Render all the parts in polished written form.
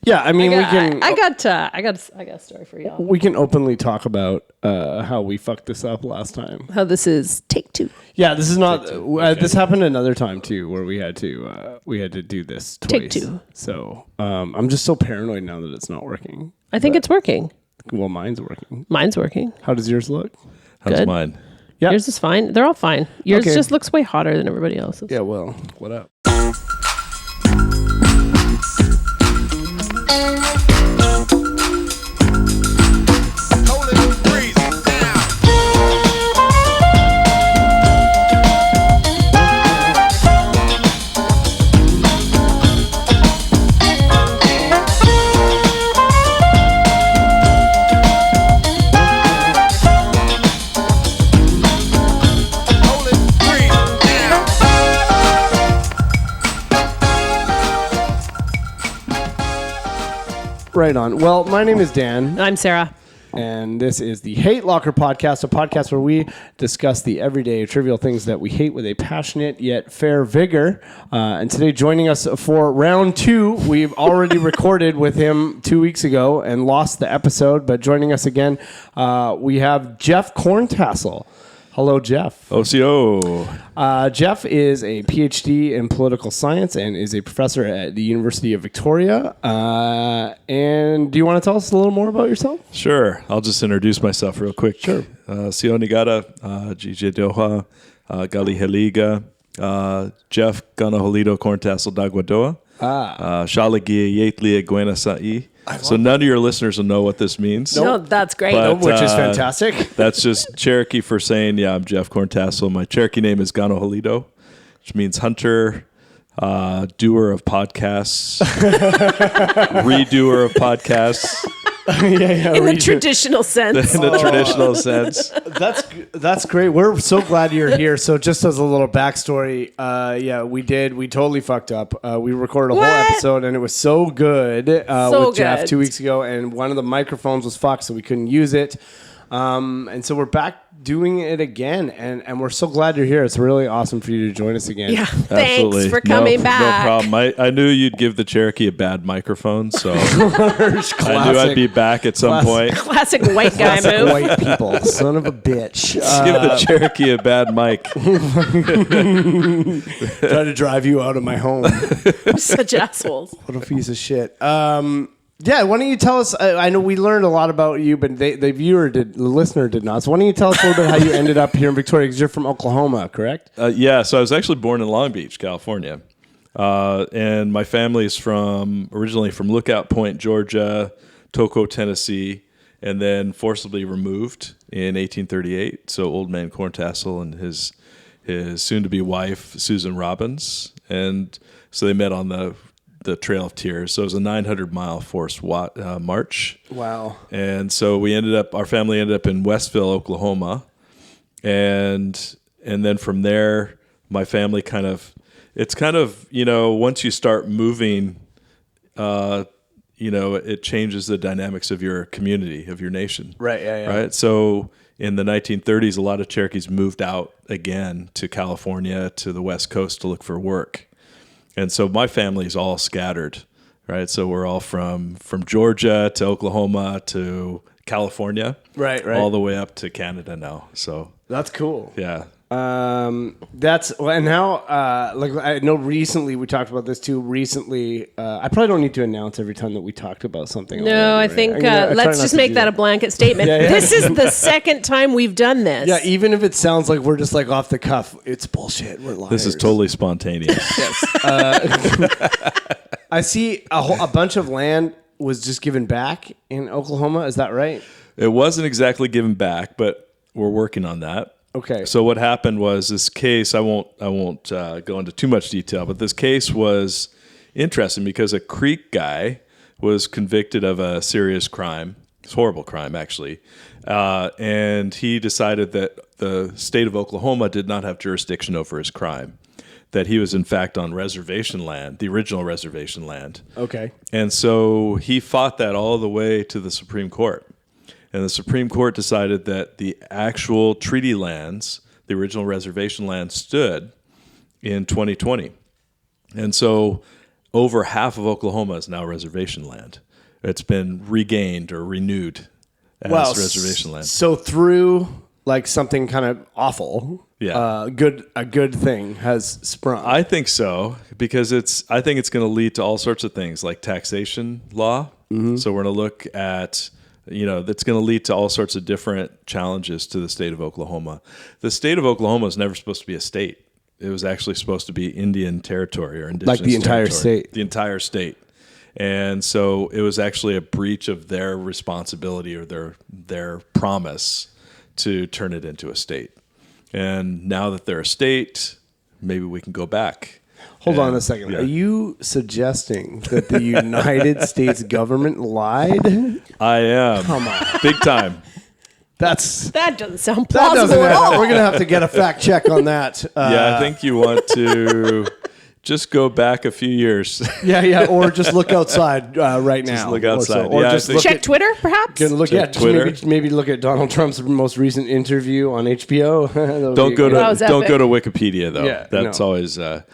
Yeah, I mean, I got a story for y'all. we can openly talk about how we fucked this up last time. How this is take 2. Yeah, this is not. This happened another time too, where we had to do this twice. Take 2. So I'm just so paranoid now that it's not working. I think it's working. Well, mine's working. Mine's working. How does yours look? How's Good. mine? Yeah, Yours is fine. They're all fine. Yours Okay. just looks way hotter than everybody else's. Yeah. Well, what up? Right on. Well, my name is Dan. I'm Sarah. And this is the Hate Locker Podcast, a podcast where we discuss the everyday trivial things that we hate with a passionate yet fair vigor. And today, joining us for round 2, we've already recorded with him 2 weeks ago and lost the episode. But joining us again, we have Jeff Corntassel. Hello, Jeff. OCO. Jeff is a PhD in political science and is a professor at the University of Victoria. And do you want to tell us a little more about yourself? Sure. I'll just introduce myself real quick. Sure. Sionigata, Gigi Doha, Gali Heliga, Jeff Ganaholido Corntassel Dagwadoa, Shalagia Yetlia Gwena Sa'i. So none of your listeners will know what this means. No, that's great. But, Which is fantastic. That's just Cherokee for saying, yeah, I'm Jeff Corntassel. My Cherokee name is Ganaholido, which means hunter, doer of podcasts, redoer of podcasts. In the traditional sense. In the traditional sense. That's great. We're so glad you're here. So just as a little backstory, we totally fucked up. We recorded a whole episode and it was so good with Jeff 2 weeks ago, and one of the microphones was fucked, so we couldn't use it. And so we're back doing it again, and we're so glad you're here. It's really awesome for you to join us again. Yeah, Absolutely. thanks for coming back. No problem. I knew you'd give the Cherokee a bad microphone, so I knew I'd be back at some point. Classic white guy move. White people, son of a bitch. Give the Cherokee a bad mic. Try to drive you out of my home. Such assholes. What a piece of shit. Yeah, why don't you tell us? I know we learned a lot about you, but the listener did not. So why don't you tell us a little bit how you ended up here in Victoria? Because you're from Oklahoma, correct? Yeah, so I was actually born in Long Beach, California, and my family is originally from Lookout Point, Georgia, Toco, Tennessee, and then forcibly removed in 1838. So old man Corntassel and his soon-to-be wife Susan Robbins, and so they met on the Trail of Tears. So it was a 900-mile forced march. Wow. And so our family ended up in Westville, Oklahoma. And then from there, my family it's once you start moving, it changes the dynamics of your community, of your nation. Right, yeah. Right? So in the 1930s, a lot of Cherokees moved out again to California, to the West Coast to look for work. And so my family's all scattered, right? So we're all from Georgia to Oklahoma to California, right, all the way up to Canada now. So that's cool. Yeah. And now, I know recently we talked about this too. Recently, I probably don't need to announce every time that we talked about something. No, already, I think right? let's just make that a blanket statement. Yeah. This is the second time we've done this. Yeah, even if it sounds like we're just like off the cuff, it's bullshit. We're liars. This is totally spontaneous. Yes. I see a bunch of land was just given back in Oklahoma. Is that right? It wasn't exactly given back, but we're working on that. Okay. So what happened was this case. I won't go into too much detail, but this case was interesting because a Creek guy was convicted of a serious crime. It's a horrible crime, actually, and he decided that the state of Oklahoma did not have jurisdiction over his crime. That he was in fact on reservation land, the original reservation land. Okay. And so he fought that all the way to the Supreme Court. And the Supreme Court decided that the actual treaty lands, the original reservation land, stood in 2020. And so over half of Oklahoma is now reservation land. It's been regained or renewed as reservation land. So through like something kind of awful, a good thing has sprung. I think so, because I think it's going to lead to all sorts of things like taxation law. Mm-hmm. So we're going to look at, that's going to lead to all sorts of different challenges to the state of Oklahoma. The state of Oklahoma is never supposed to be a state. It was actually supposed to be Indian territory or indigenous like the entire territory. state. The entire state. And so it was actually a breach of their responsibility or their promise to turn it into a state. And now that they're a state, maybe we can go back. Hold on a second. Are you suggesting that the United States government lied? I am. Come on. Big time. That doesn't sound That plausible doesn't at all. We're going to have to get a fact check on that. I think you want to just go back a few years. Yeah, or just look outside right now. Just look outside. Or just look check Twitter, perhaps? Check Twitter. Maybe look at Donald Trump's most recent interview on HBO. Don't go to Wikipedia though. Yeah, that's always a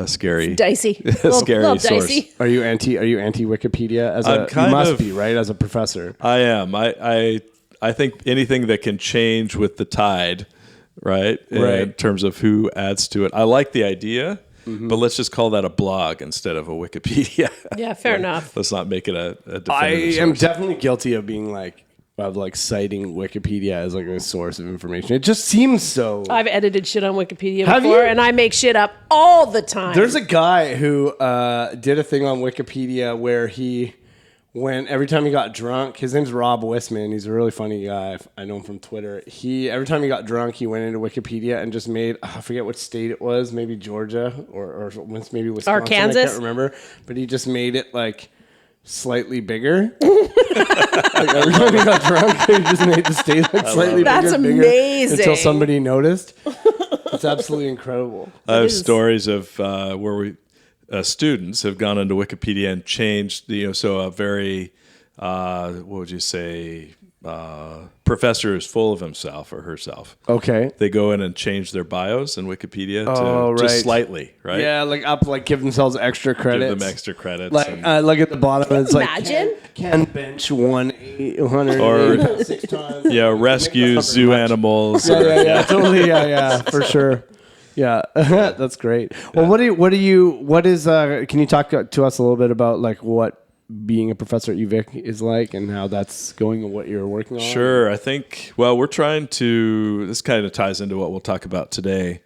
scary, dicey, scary little source. dicey. Are you anti Wikipedia? You must be, right? As a professor, I am. I think anything that can change with the tide, right? In terms of who adds to it. I like the idea, but let's just call that a blog instead of a Wikipedia. Yeah, fair enough. Let's not make it a definitive I am source. definitely guilty of being citing Wikipedia as like a source of information. It just seems so. I've edited shit on Wikipedia Have before, you? and I make shit up all the time. There's a guy who did a thing on Wikipedia where every time he got drunk, his name's Rob Wisman. He's a really funny guy. I know him from Twitter. Every time he got drunk, he went into Wikipedia and just made, I forget what state it was, maybe Georgia or maybe Wisconsin. Or Kansas. I can't remember. But he just made it like slightly bigger. Like every time he got drunk, he just made the state like slightly That's bigger amazing. until somebody noticed. It's absolutely incredible. I have stories of where students have gone into Wikipedia and changed so a very what would you say professor is full of himself or herself. Okay. They go in and change their bios in Wikipedia to just right. slightly, right? Yeah, give themselves extra credits. Give them extra credits. Look at the bottom. It's Imagine. can bench 106 times. Yeah, rescue zoo animals. Yeah, totally. Yeah, for sure. Yeah, that's great. Well, can you talk to us a little bit about like what being a professor at Uvic is like and how that's going and what you're working on? Sure. I think, we're trying to, this kind of ties into what we'll talk about today.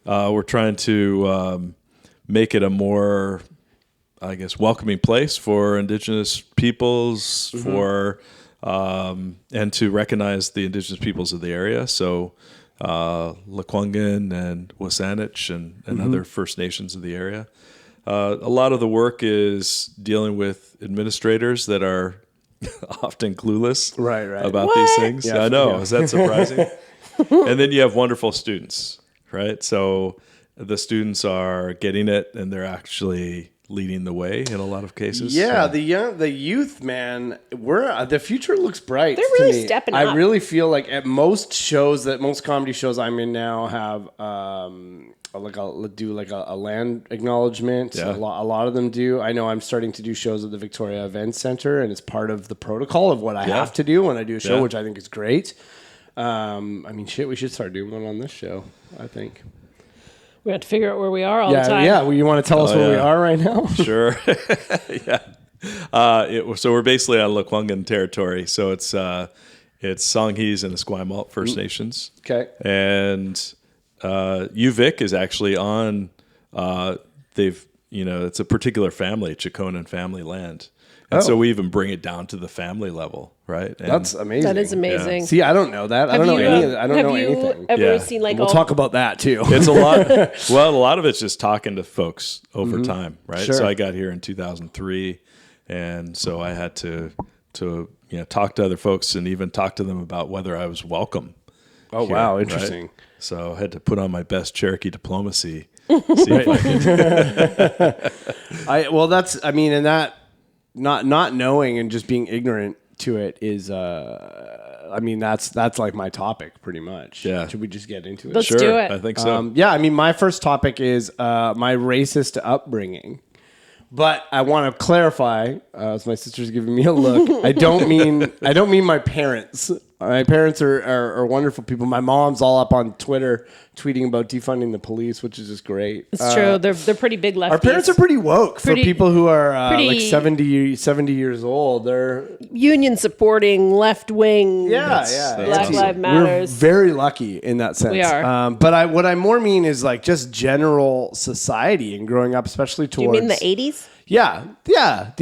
We're trying to make it a more, I guess, welcoming place for Indigenous peoples, for and to recognize the Indigenous peoples of the area. So Lekwungen and Wasanich and other First Nations of the area. A lot of the work is dealing with administrators that are often clueless about these things. Yeah, I know. Is that surprising? And then you have wonderful students, right? So the students are getting it and they're actually leading the way in a lot of cases. Yeah, the youth, man, the future looks bright. They're really stepping up. I really feel like at most comedy shows I'm in now have a land acknowledgement. Yeah. A lot of them do. I know I'm starting to do shows at the Victoria Events Center, and it's part of the protocol of what I have to do when I do a show, which I think is great. We should start doing one on this show, I think. We have to figure out where we are all the time. Yeah, well, you want to tell us where we are right now? Sure. Yeah. So we're basically on Lekwungen territory. So it's Songhees and Esquimalt First Nations. Okay. And Uvic is actually on. It's a particular family, Chaconan family land. And so we even bring it down to the family level, right? And that's amazing. That is amazing. Yeah. See, I don't know that. I don't know anything. Have you ever seen We'll talk about that too. It's a lot. Well, a lot of it's just talking to folks over time, right? Sure. So I got here in 2003, and so I had to talk to other folks and even talk to them about whether I was welcome. Oh, here, wow, right? interesting. So I had to put on my best Cherokee diplomacy. See if I could. Not knowing and just being ignorant to it is, that's like my topic pretty much. Yeah. Should we just get into it? Let's Sure, do it. I think so. My first topic is my racist upbringing, But I want to clarify, as my sister's giving me a look, I don't mean my parents. My parents are wonderful people. My mom's all up on Twitter tweeting about defunding the police, which is just great. It's true. They're pretty big lefties. Our parents are pretty woke for people who are like 70 years old. They're union supporting, left wing. Black Lives Matters. We're very lucky in that sense. We are. But what I more mean is like just general society and growing up, especially towards. Do you mean the 80s? Yeah, the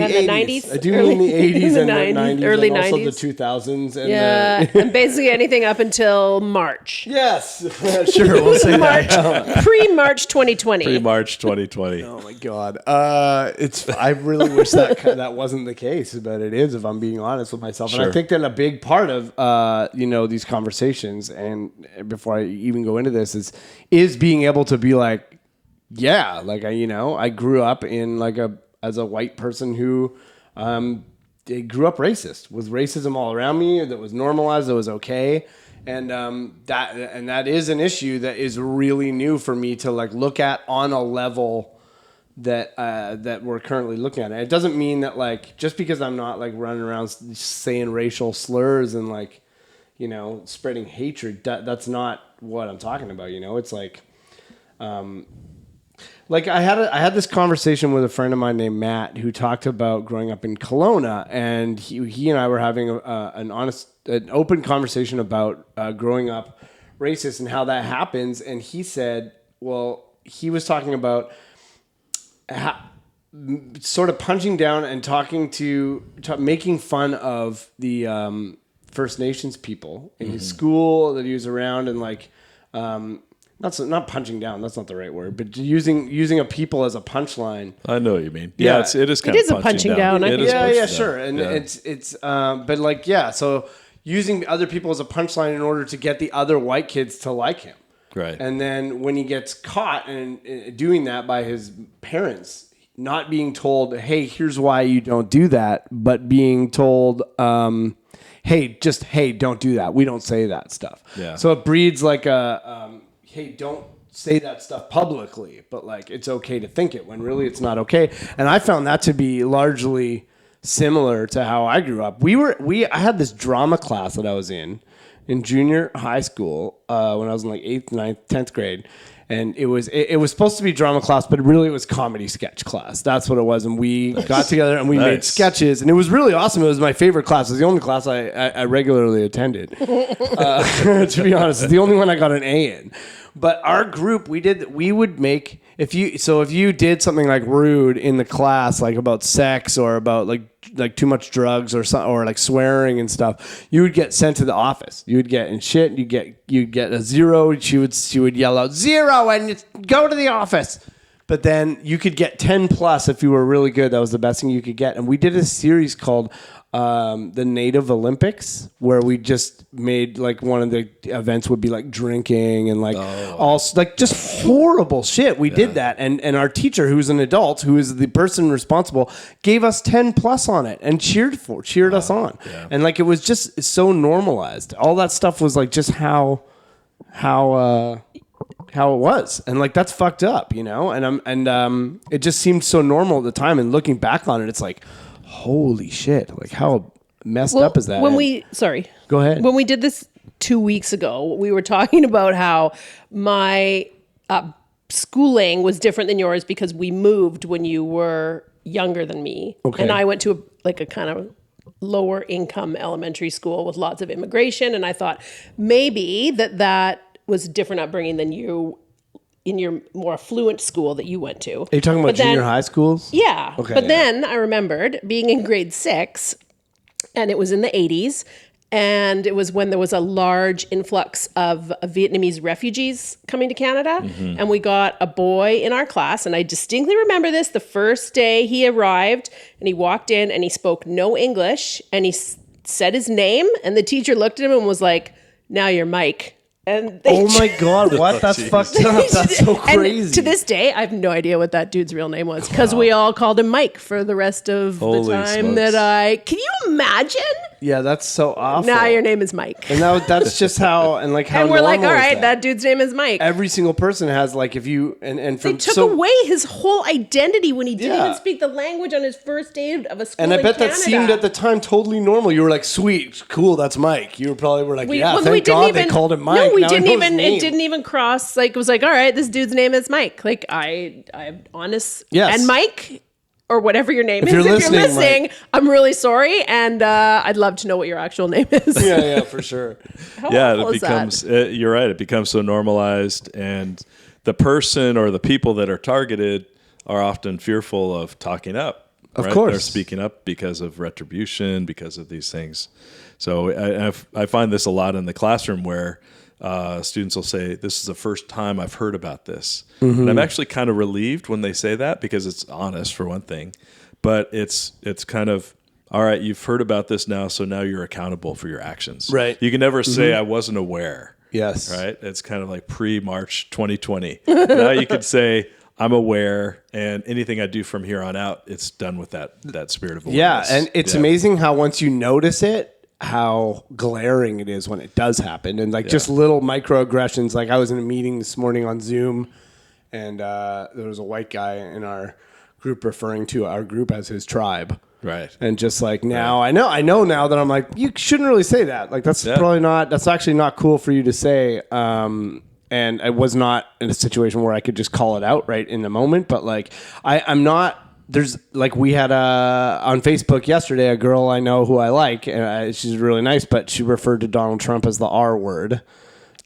90s. I do mean the 80s and the 90s, early and also 90s. the 2000s. And and basically anything up until March. Yes, sure, we'll say that. Pre-March 2020. Pre-March 2020. Oh my God, I really wish that wasn't the case, but it is. If I'm being honest with myself, Sure. and I think that a big part of these conversations, and before I even go into this, is being able to be like, yeah, like I grew up in as a white person who grew up racist, with racism all around me, that was normalized, that was okay. And that is an issue that is really new for me to like look at on a level that we're currently looking at. And it doesn't mean that like, just because I'm not like running around saying racial slurs and like, spreading hatred, that's not what I'm talking about. It's like, like I had this conversation with a friend of mine named Matt who talked about growing up in Kelowna, and he and I were having an open conversation about growing up racist and how that happens. And he said, well, he was talking about sort of punching down and making fun of the First Nations people in his school that he was around, and like. Not punching down. That's not the right word. But using a people as a punchline. I know what you mean. Yeah, it is kind of punching punching down. Sure. And it's but like so using other people as a punchline in order to get the other white kids to like him. Right. And then when he gets caught and doing that by his parents, not being told, "Hey, here's why you don't do that," but being told, "Hey, don't do that. We don't say that stuff." Yeah. So it breeds like hey, don't say that stuff publicly, but like it's okay to think it when really it's not okay. And I found that to be largely similar to how I grew up. I had this drama class that I was in junior high school when I was in like 8th, 9th, 10th grade. And it was supposed to be drama class, but really it was comedy sketch class. That's what it was. And we got together and we made sketches. And it was really awesome. It was my favorite class. It was the only class I regularly attended. To be honest, it's the only one I got an A in. But our group, we would make, if you did something like rude in the class, like about sex or about like too much drugs or like swearing and stuff, you would get sent to the office. You would get in shit. You'd get a 0. She would yell out 0 and go to the office. But then you could get 10 plus if you were really good. That was the best thing you could get. And we did a series called the Native Olympics, where we just made like one of the events would be like drinking and like all like just horrible shit. We did that, and our teacher, who's an adult, who is the person responsible, gave us 10 plus on it and cheered us on. And like it was just so normalized. All that stuff was like just how it was, and like that's fucked up, and it just seemed so normal at the time, and looking back on it, it's like, holy shit, like how messed up is that? Go ahead. When we did this 2 weeks ago, we were talking about how my schooling was different than yours because we moved when you were younger than me. Okay. And I went to a kind of lower income elementary school with lots of immigration, and I thought maybe that was a different upbringing than you in your more affluent school that you went to. Are you talking about junior high schools? Yeah. Okay. But then I remembered being in grade 6, and it was in the 80s, and it was when there was a large influx of Vietnamese refugees coming to Canada, and we got a boy in our class, and I distinctly remember this, the first day he arrived, and he walked in, and he spoke no English, and he said his name, and the teacher looked at him and was like, "Now you're Mike." And oh my God, what? That's fucked up. That's so crazy. And to this day, I have no idea what that dude's real name was, because we all called him Mike for the rest of the time that I... Can you imagine? Yeah, that's so awful. Now your name is Mike. And that's just how, and like how and we're like, all normal is right, that dude's name is Mike. Every single person has like, if you, and from They took away his whole identity when he didn't Yeah. even speak the language on his first day of a school and I in bet that Canada. seemed at the time totally normal. You were like, sweet, cool, that's Mike. You were like, yeah, well, thank God they called him Mike. No, we Now I didn't know his even. name. It didn't even cross. Like, it was like, all right, this dude's name is Mike. Like, I'm honest. Yes. And Mike, or whatever your name is, you're if you're listening, listening, I'm really sorry, and I'd love to know what your actual name is. Yeah, for sure. How Yeah, awful it is becomes. You're right. It becomes so normalized, and the person or the people that are targeted are often fearful of talking up. Of right? course, they're speaking up because of retribution, because of these things. So I find this a lot in the classroom where students will say, "This is the first time I've heard about this," and I'm actually kind of relieved when they say that because it's honest for one thing, but it's kind of, all right, you've heard about this now, so now you're accountable for your actions. Right. You can never say I wasn't aware. Yes. Right. It's kind of like pre-March 2020. Now you could say I'm aware, and anything I do from here on out, it's done with that spirit of awareness. Yeah, and it's amazing how once you notice it, how glaring it is when it does happen, and like just little microaggressions. Like I was in a meeting this morning on Zoom, and there was a white guy in our group referring to our group as his tribe. Right. And just like now, I know now that I'm like, you shouldn't really say that. Like that's probably not. That's actually not cool for you to say. And I was not in a situation where I could just call it out right in the moment. But like I'm not. There's like we had on Facebook yesterday a girl I know who I like, and she's really nice, but she referred to Donald Trump as the R word.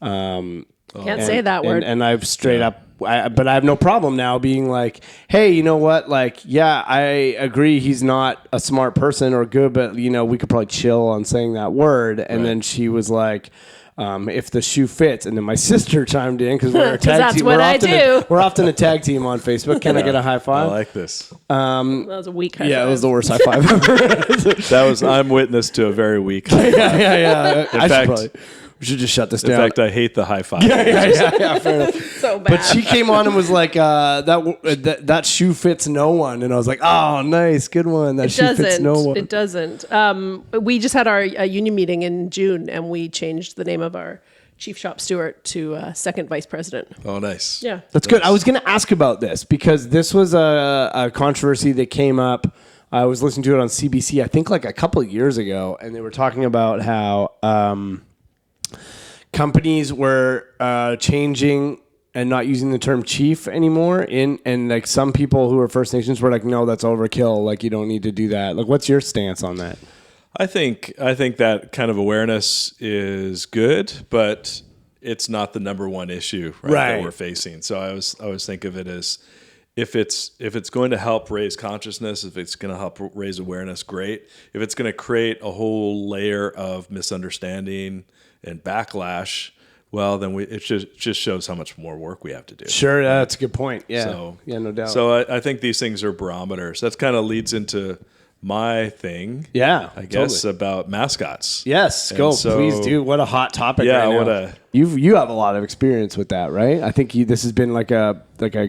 Can't say that word. And I've straight up, but I have no problem now being like, hey, you know what? Like, yeah, I agree he's not a smart person or good, but you know we could probably chill on saying that word. And then she was like, if the shoe fits. And then my sister chimed in because we're a tag that's team. what I do. We're often a tag team on Facebook. Can I get a high five? I like this. That was a weak high Yeah, five. it was the worst high five ever. I'm witness to a very weak high five. yeah. We should just shut this In down. fact, I hate the high five. yeah, fair enough. So bad. But she came on and was like, that shoe fits no one. And I was like, oh, nice. Good one. That shoe fits no one. It doesn't. We just had our union meeting in June, and we changed the name of our chief shop steward to second vice president. Oh, nice. Yeah. That's good. I was going to ask about this because this was a controversy that came up. I was listening to it on CBC, I think like a couple of years ago, and they were talking about how companies were changing and not using the term chief anymore. And like some people who are First Nations were like, no, that's overkill. Like you don't need to do that. Like, what's your stance on that? I think that kind of awareness is good, but it's not the number one issue that we're facing. So I always think of it as if it's going to help raise consciousness, if it's going to help raise awareness, great. If it's going to create a whole layer of misunderstanding and backlash, well, then it just shows how much more work we have to do. Sure, that's a good point. Yeah, So, no doubt. So I think these things are barometers. That kind of leads into my thing. Yeah, I guess totally. about mascots. Yes, And go, so- please do. What a hot topic! Yeah, right now. what a- you have a lot of experience with that, right? I think this has been like a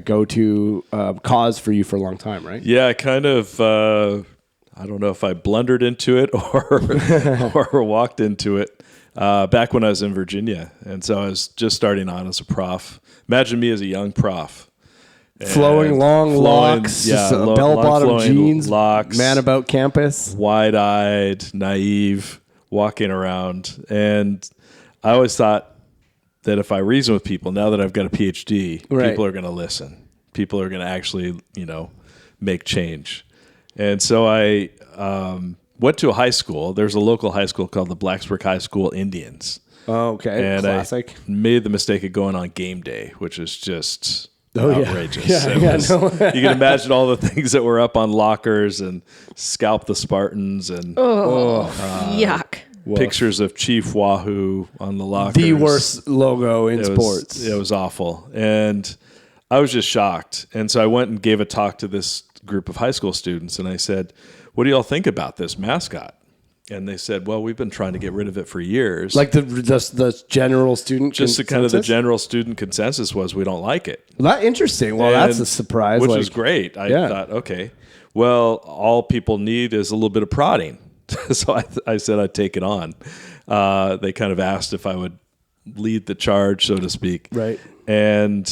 go-to cause for you for a long time, right? Yeah, I kind of. I don't know if I blundered into it or walked into it back when I was in Virginia, and so I was just starting on as a prof. Imagine me as a young prof. Flowing locks, yeah, bell-bottom long-flowing jeans, locks, man about campus. wide-eyed, naive, walking around. And I always thought that if I reason with people, now that I've got a PhD, people are going to listen. People are going to actually, make change. And so I went to a high school. There's a local high school called the Blacksburg High School Indians. Oh, okay. And Classic. I made the mistake of going on game day, which is just... yeah. outrageous. Yeah, You can imagine all the things that were up on lockers and scalp the Spartans and Yuck. pictures of Chief Wahoo on the lockers. The worst logo in sports. It was awful. And I was just shocked. And so I went and gave a talk to this group of high school students. And I said, what do y'all think about this mascot? And they said, well, we've been trying to get rid of it for years. Like the general student just consensus? kind of the general student consensus was we don't like it. Well, interesting. Well, that's a surprise. Which was great. I thought, okay, well, all people need is a little bit of prodding. So I said I'd take it on. They kind of asked if I would lead the charge, so to speak. Right. And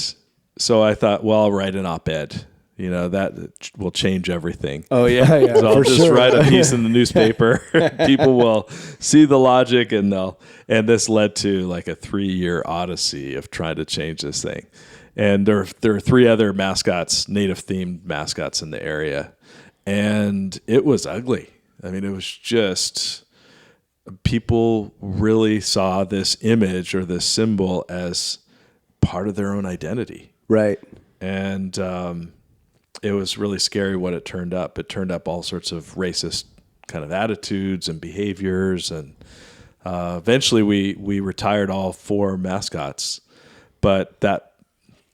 so I thought, well, I'll write an op-ed. That will change everything. Oh, yeah. So I'll just write a piece in the newspaper. People will see the logic, and this led to like a 3-year odyssey of trying to change this thing. And there are 3 other mascots, native themed mascots in the area. And it was ugly. I mean, it was just, people really saw this image or this symbol as part of their own identity. Right. And it was really scary what it turned up. It turned up all sorts of racist kind of attitudes and behaviors. And eventually we retired all 4 mascots. But that,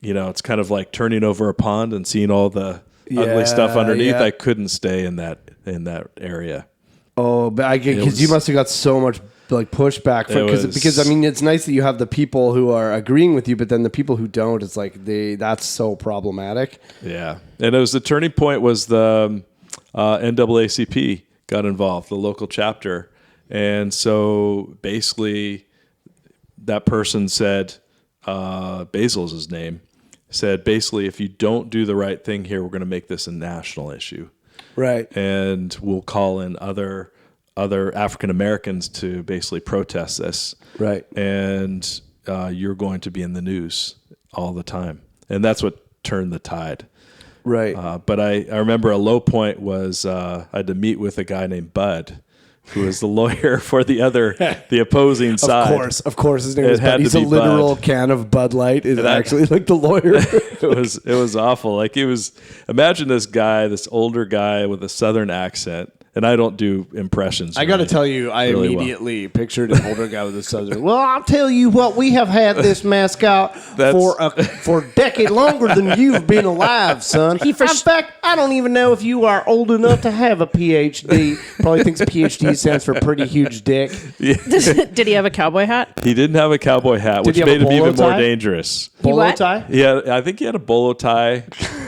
it's kind of like turning over a pond and seeing all the ugly stuff underneath. I couldn't stay in that area. Oh, but because you must have got so much like pushback because I mean, it's nice that you have the people who are agreeing with you, but then the people who don't, it's like that's so problematic. Yeah, and it was the turning point was the NAACP got involved, the local chapter, and so basically that person said, Basil's his name, said basically if you don't do the right thing here, we're going to make this a national issue. Right. And we'll call in other African Americans to basically protest this. Right. And you're going to be in the news all the time. And that's what turned the tide. Right. But I remember a low point was I had to meet with a guy named Bud, who was the lawyer for the opposing side. Of course, his name is Bud. He's a literal Bud. Can of Bud Light is actually like the lawyer. It was awful. Like imagine this guy, this older guy with a Southern accent. And I don't do impressions. I got to tell you, I really immediately pictured an older guy with a Southern. Well, I'll tell you what, we have had this mascot for a decade longer than you've been alive, son. In fact, I don't even know if you are old enough to have a PhD. Probably thinks PhD stands for pretty huge dick. Yeah. Did he have a cowboy hat? He didn't have a cowboy hat, which made him even more dangerous. Bolo tie? Yeah, I think he had a bolo tie.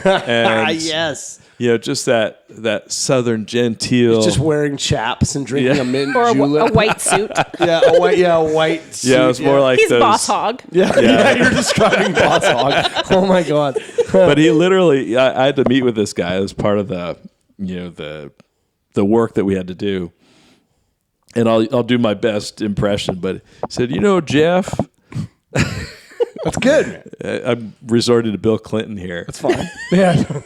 And yes. Just that Southern genteel. He's just wearing chaps and drinking a mint or julep. a white suit. a white suit. Yeah, it was more like he's those. Boss Hog. Yeah, you're describing Boss Hog. Oh my God. But he literally, I had to meet with this guy as part of the work that we had to do. And I'll do my best impression, but he said, Jeff. That's good. I'm resorting to Bill Clinton here. That's fine. Yeah.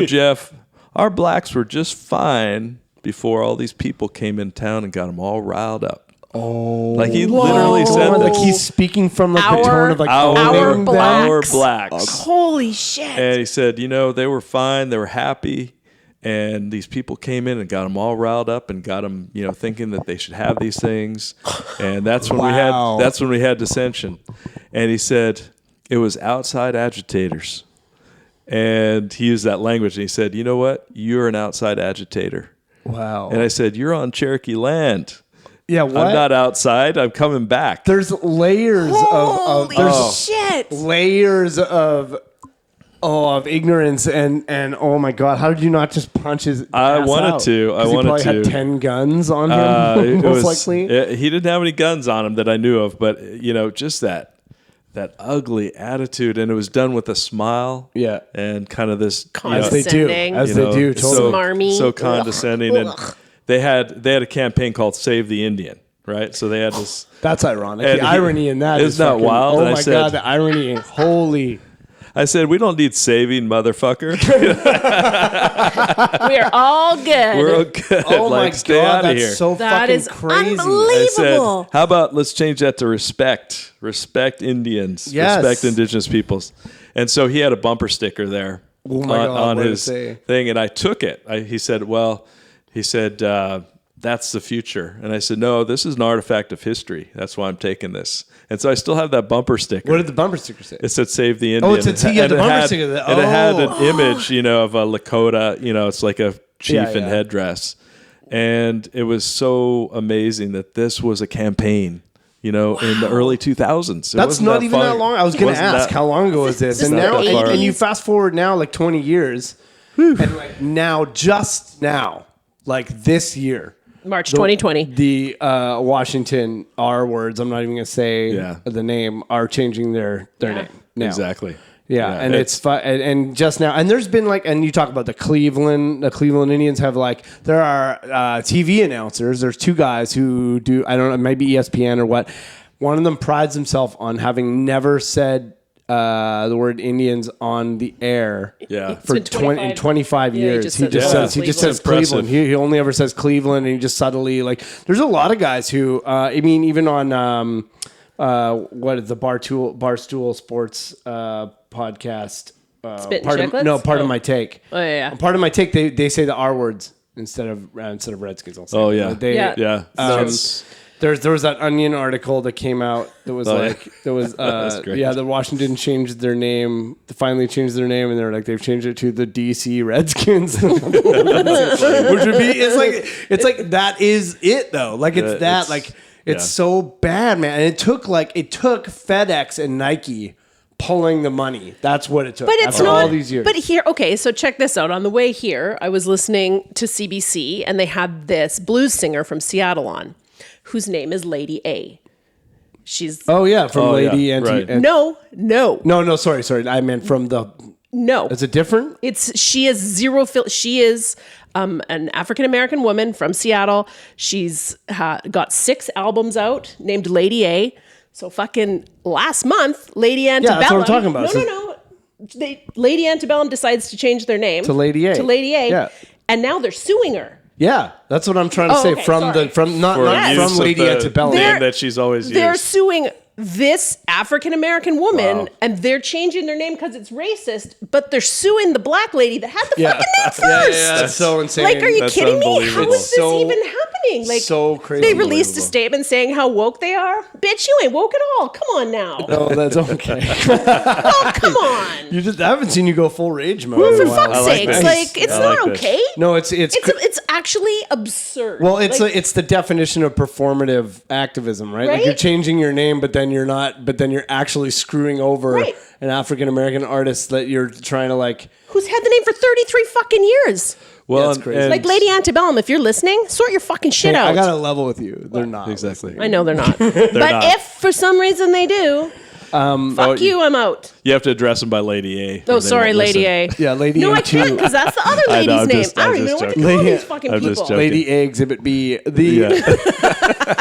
Jeff, our blacks were just fine before all these people came in town and got them all riled up. Oh, like he literally said, like he's speaking from like the tone of like our blacks. blacks. Holy shit! And he said, they were fine, they were happy, and these people came in and got them all riled up and got them, thinking that they should have these things, and that's when we had dissension. And he said it was outside agitators. And he used that language, and he said, you know what? You're an outside agitator. Wow. And I said, you're on Cherokee land. Yeah, what? I'm not outside. I'm coming back. There's layers shit. Layers of ignorance and oh my God, how did you not just punch his ass I wanted out? to. He probably had 10 guns on him, most likely. He didn't have any guns on him that I knew of, but just that ugly attitude, and it was done with a smile, and kind of this condescending, as they do, totally smarmy, so condescending. And they had a campaign called Save the Indian, right? So they had this. That's ironic. The irony in that is not wild. Oh my God, the irony! Holy. I said, we don't need saving, motherfucker. We're all good. We're all good. Oh my stay God, out of that's here. so that fucking crazy. Unbelievable. I said, how about let's change that to respect. Respect Indians. Yes. Respect indigenous peoples. And so he had a bumper sticker there on his thing, and I took it. He said, that's the future. And I said, no, this is an artifact of history. That's why I'm taking this. And so I still have that bumper sticker. What did the bumper sticker say? It said "Save the Indian." Oh, it said the bumper sticker. And it had an image, of a Lakota. It's like a chief in headdress. And it was so amazing that this was a campaign, in the early 2000s. That's not even that long. I was going to ask, how long ago was this? And now, and you fast forward now like 20 years, and like just now, like this year. March 2020. The Washington R words, I'm not even going to say the name, are changing their name now. Exactly. Yeah, and it's and just now, and there's been like, and you talk about the Cleveland Indians have like, there are TV announcers. There's two guys who do, I don't know, maybe ESPN or what. One of them prides himself on having never said the word Indians on the air for 25 years. He just says Cleveland. He only ever says Cleveland, and he just subtly, like, there's a lot of guys who, I mean, even on what is the Barstool Sports podcast? Part of my take. Oh yeah. Part of my take. They say the R words instead of Redskins. I'll say. Oh yeah. There was that Onion article that came out that was the Washington changed their name, finally changed their name, and they're like, they've changed it to the DC Redskins. Which would be, it's like that is it though. Like it's so bad, man. And it took FedEx and Nike pulling the money. That's what it took. But it's after not all these years. But here, okay, so check this out. On the way here, I was listening to CBC, and they had this blues singer from Seattle on, whose name is Lady A. She's Lady Anti. Right. No, sorry. I meant from the. No, is it different? She is She is an African American woman from Seattle. She's got 6 albums out named Lady A. So fucking last month, Lady Antebellum. That's what I'm talking about. No. Lady Antebellum decides to change their name to Lady A. Yeah. And now they're suing her. Yeah, that's what I'm trying to say. Okay, from Lady Antebellum, name that she's always used. They're suing this African American woman, and they're changing their name because it's racist. But they're suing the black lady that had the fucking name first. Yeah, that's so insane. Like, are you kidding me? How is this even happening? Like, so crazy. They released a statement saying how woke they are. Bitch, you ain't woke at all. Come on now. No, that's okay. Oh, come on. I haven't seen you go full rage mode. Well, for fuck's sakes, it's not okay. No, it's actually absurd. Well, it's the definition of performative activism, right? Like, you're changing your name, but then you're not. But then you're actually screwing over an African American artist that you're trying to like. Who's had the name for 33 fucking years? Well, that's crazy. Like Lady Antebellum, if you're listening, sort your fucking shit out. I got to level with you. They're not. Exactly. I know they're not. But if for some reason they do, fuck you, I'm out. You have to address them by Lady A. Oh, sorry, Lady A. Yeah, Lady A. No, I can't, because that's the other lady's name. I don't even know what to call these fucking people. Lady A, Exhibit B.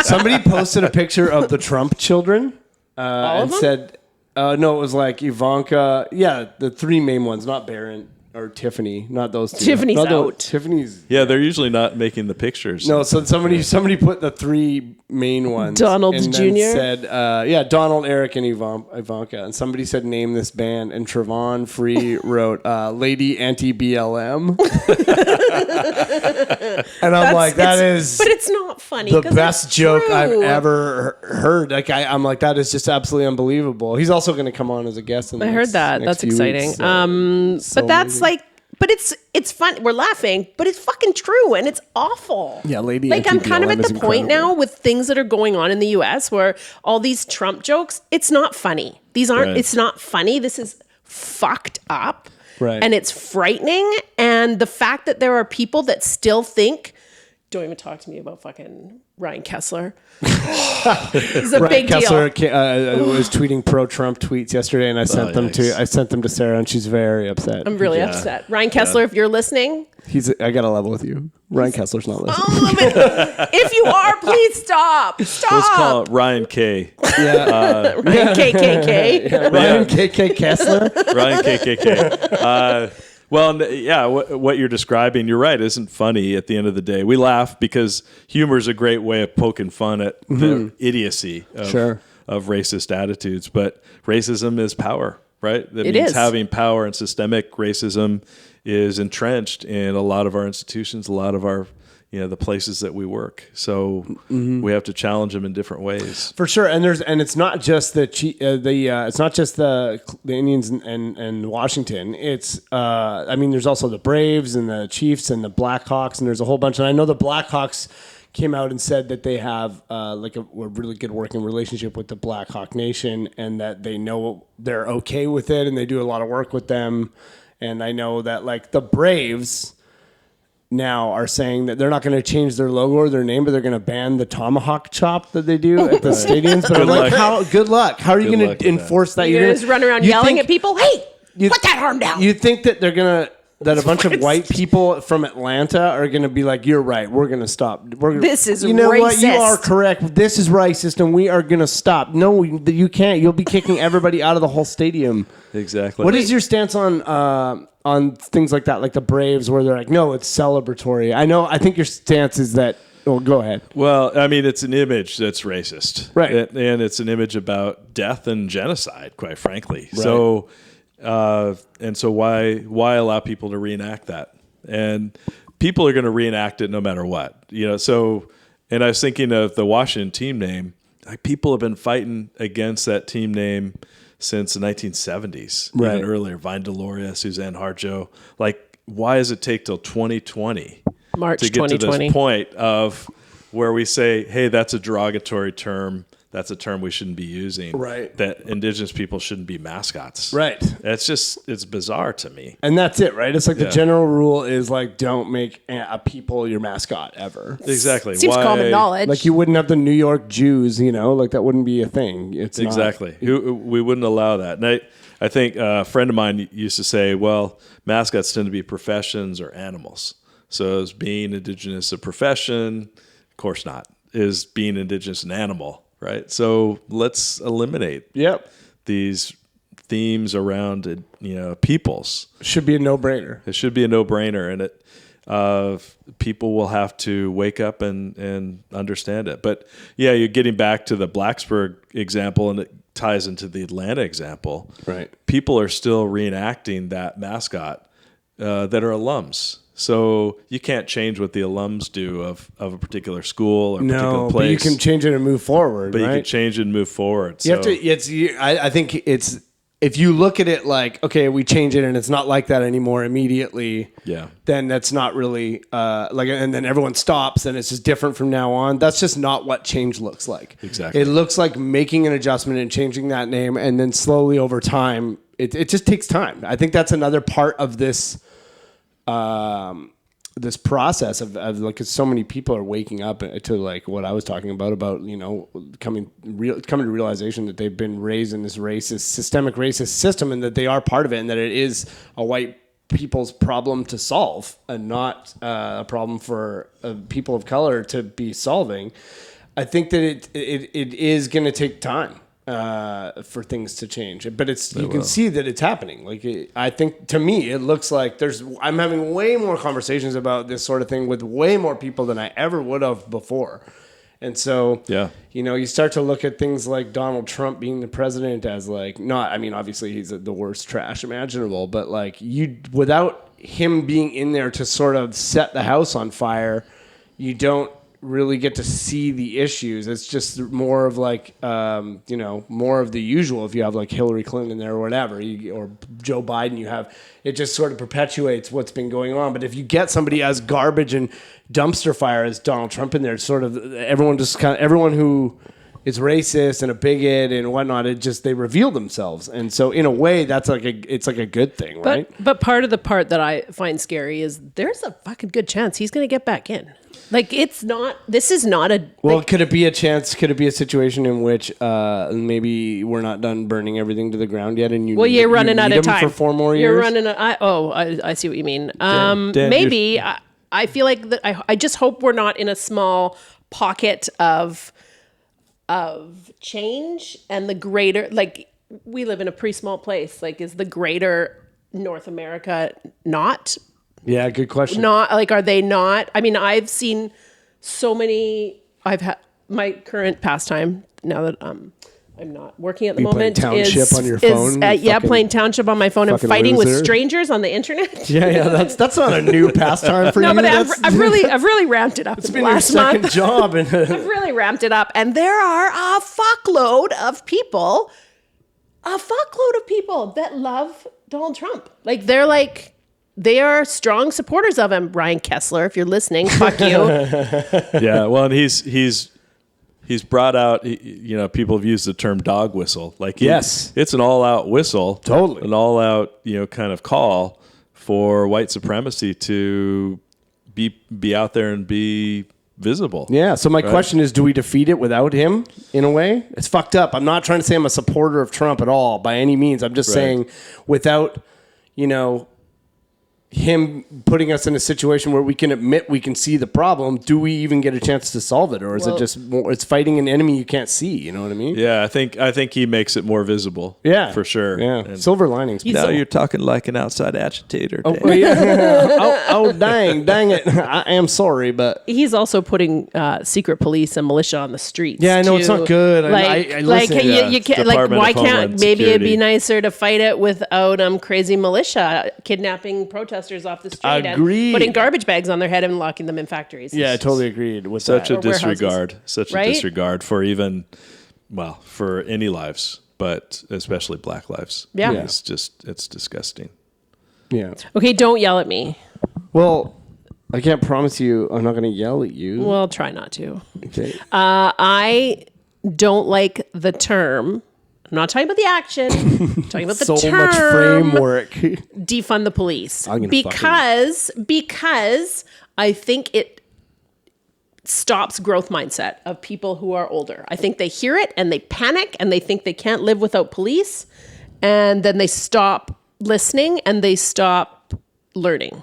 Somebody posted a picture of the Trump children and said, no, it was like Ivanka. Yeah, the 3 main ones, not Barron. Or Tiffany, not those 2. Tiffany's out. Tiffany's. Yeah, they're usually not making the pictures. No, so somebody put the 3 main ones. Donald and Jr. Said, Donald, Eric, and Ivanka. And somebody said, name this band. And Trevon Free wrote, Lady Anti-BLM. And I'm like, that is. But it's not funny. The best joke I've ever heard. Like, I'm like, that is just absolutely unbelievable. He's also going to come on as a guest. I heard that. That's exciting. Weeks, but that's like, but it's fun. We're laughing, but it's fucking true, and it's awful. Yeah, Lady. Like, I'm kind of at the point now with things that are going on in the U.S. where all these Trump jokes, it's not funny. These aren't. Right. It's not funny. This is fucked up, right? And it's frightening. And the fact that there are people that still think, don't even talk to me about fucking Ryan Kessler. He's a big deal. Kessler was tweeting pro-Trump tweets yesterday, and I sent them to Sarah, and she's very upset. I'm really upset. Ryan Kessler, if you're listening, I got to level with you. Ryan Kessler's not listening. If you are, please stop. Stop. Let's call it Ryan K. Yeah. Ryan KKK. Yeah, Ryan KK Kessler. Ryan KKK. Well, yeah, what you're describing, you're right, isn't funny at the end of the day. We laugh because humor is a great way of poking fun at the idiocy of racist attitudes. But racism is power, right? That means having power, and systemic racism is entrenched in a lot of our institutions, a lot of our the places that we work. So we have to challenge them in different ways. For sure. And it's not just it's not just the Indians and Washington. It's there's also the Braves and the Chiefs and the Blackhawks, and there's a whole bunch. And I know the Blackhawks came out and said that they have a really good working relationship with the Black Hawk Nation, and that they know they're okay with it, and they do a lot of work with them. And I know that like the Braves, now are saying that they're not going to change their logo or their name, but they're going to ban the tomahawk chop that they do at the stadiums. But I'm like, good luck. How are you going to enforce that? You're going to just run around yelling at people, hey, put that arm down. You think that they're going to, that a bunch of white people from Atlanta are going to be like, you're right, we're going to stop. This is you know racist. What? You are correct. This is racist, and we are going to stop. No, you can't. You'll be kicking everybody out of the whole stadium. Exactly. What is your stance on things like that, like the Braves, where they're like, no, it's celebratory? I think your stance is that. Oh, go ahead. Well, I mean, it's an image that's racist, right? And it's an image about death and genocide, quite frankly. Right. So. And so why allow people to reenact that? And people are going to reenact it no matter what, So, and I was thinking of the Washington team name. Like, people have been fighting against that team name since the 1970s, right? Even earlier. Vine Deloria, Suzanne Harjo. Like, why does it take till 2020 March to get 2020 to this point of where we say, hey, that's a derogatory term. That's a term we shouldn't be using. Right. That Indigenous people shouldn't be mascots. Right. It's bizarre to me. And that's it, right? It's like the general rule is like, don't make a people your mascot ever. Exactly. Seems common knowledge. Like, you wouldn't have the New York Jews, like that wouldn't be a thing. It's exactly. We wouldn't allow that. And I think a friend of mine used to say, well, mascots tend to be professions or animals. So is being Indigenous a profession? Of course not. Is being Indigenous an animal? Right. So let's eliminate these themes around peoples. Should be a no-brainer. It should be a no-brainer, and people will have to wake up and understand it. But you're getting back to the Blacksburg example, and it ties into the Atlanta example. Right. People are still reenacting that mascot that are alums. So you can't change what the alums do of a particular school or particular place. But you can change it and move forward. But right? you can change it and move forward. You have to. I think it's, if you look at it like, okay, we change it and it's not like that anymore immediately. Yeah. Then that's not really and then everyone stops and it's just different from now on. That's just not what change looks like. Exactly. It looks like making an adjustment and changing that name, and then slowly over time, it just takes time. I think that's another part of this. This process of like, 'cause so many people are waking up to like what I was talking about coming to realization that they've been raised in this systemic racist system, and that they are part of it, and that it is a white people's problem to solve, and not a problem for people of color to be solving. I think that it is going to take time for things to change, but you can see that it's happening. Like, I think, to me, it looks like I'm having way more conversations about this sort of thing with way more people than I ever would have before. And so, you start to look at things like Donald Trump being the president as like, obviously he's the worst trash imaginable, but like, without him being in there to sort of set the house on fire, you don't really get to see the issues. It's just more of like, more of the usual. If you have like Hillary Clinton in there or whatever, or Joe Biden, it just sort of perpetuates what's been going on. But if you get somebody as garbage and dumpster fire as Donald Trump in there, sort of everyone who is racist and a bigot and whatnot, they reveal themselves. And so in a way, it's like a good thing, right? But part of the part that I find scary is there's a fucking good chance he's going to get back in. Like, this is not a... Well, could it be a chance? Could it be a situation in which maybe we're not done burning everything to the ground yet, and you're running out of time for 4 more years? You're running out... I see what you mean. Dan, maybe. I feel like I just hope we're not in a small pocket of change, and the greater... Like, we live in a pretty small place. Like, is the greater North America not... Yeah, good question. Not like, are they not? I mean, I've seen so many. I've had my current pastime now that I'm not working at the moment. Playing Township on your phone. Playing Township on my phone and fighting with strangers on the internet. Yeah, that's not a new pastime for you. No, but I've really ramped it up. It's been your second job, and I've really ramped it up, and there are a fuckload of people that love Donald Trump. Like, they're like. They are strong supporters of him. Ryan Kessler, if you're listening, fuck you. Yeah, well, and he's brought out, people have used the term dog whistle. Like, yes, it's an all-out whistle. Totally. An all-out, kind of call for white supremacy to be out there and be visible. Yeah. So my question is, do we defeat it without him in a way? It's fucked up. I'm not trying to say I'm a supporter of Trump at all by any means. I'm just saying without, him putting us in a situation where we can admit we can see the problem, do we even get a chance to solve it? Or is it just more, it's fighting an enemy you can't see? You know what I mean? Yeah, I think he makes it more visible. Yeah. For sure. Yeah. And Silver linings. now you're talking like an outside agitator. Oh, yeah. dang it. I am sorry, but he's also putting secret police and militia on the streets. yeah, I know too. it's not good. Like, listen. you can't, like, Department why of can't, Homeland maybe it'd be Security. nicer to fight it without crazy militia kidnapping protesters off the street Agreed. and putting garbage bags on their head and locking them in factories. Yeah, I totally agreed with Such that. a disregard. Right? A disregard for for any lives, but especially Black lives. Yeah. It's disgusting. Yeah. Okay, don't yell at me. Well, I can't promise you I'm not going to yell at you. Well, try not to. Okay. I don't like the term. I'm not talking about the action. I'm talking about the so term. much framework. Defund the police. I'm gonna Because I think it stops growth mindset of people who are older. I think they hear it and they panic and they think they can't live without police, and then they stop listening and they stop learning.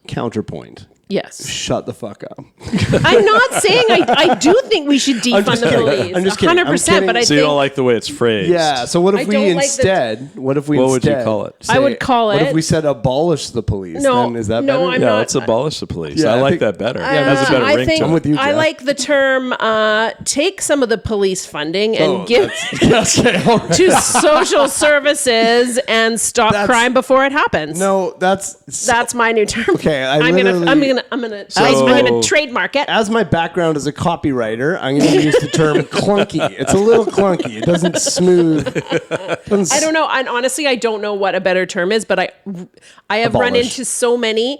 Counterpoint. Yes. Shut the fuck up. I'm not saying I do think we should defund the police. I'm just kidding. 100%, but I So you think don't like the way it's phrased. Yeah. So what I if we don't like the- instead? What would you call it? I would call What it- if we said abolish the police? No, Then is that no, better? I'm Yeah, not- let's abolish the police. Yeah, I I like think- that better. Yeah, That's a better I ring think to I'm it. with you, I Jeff. like the term take some of the police funding and give Okay, all right. to social services and stop That's- crime before it happens. No, that's That's my new term. Okay, I'm gonna trademark it. as my background as a copywriter, I'm going to use the term clunky. It's a little clunky. It doesn't smooth. I don't know. And honestly, I don't know what a better term is, but I have run Abolish. into so many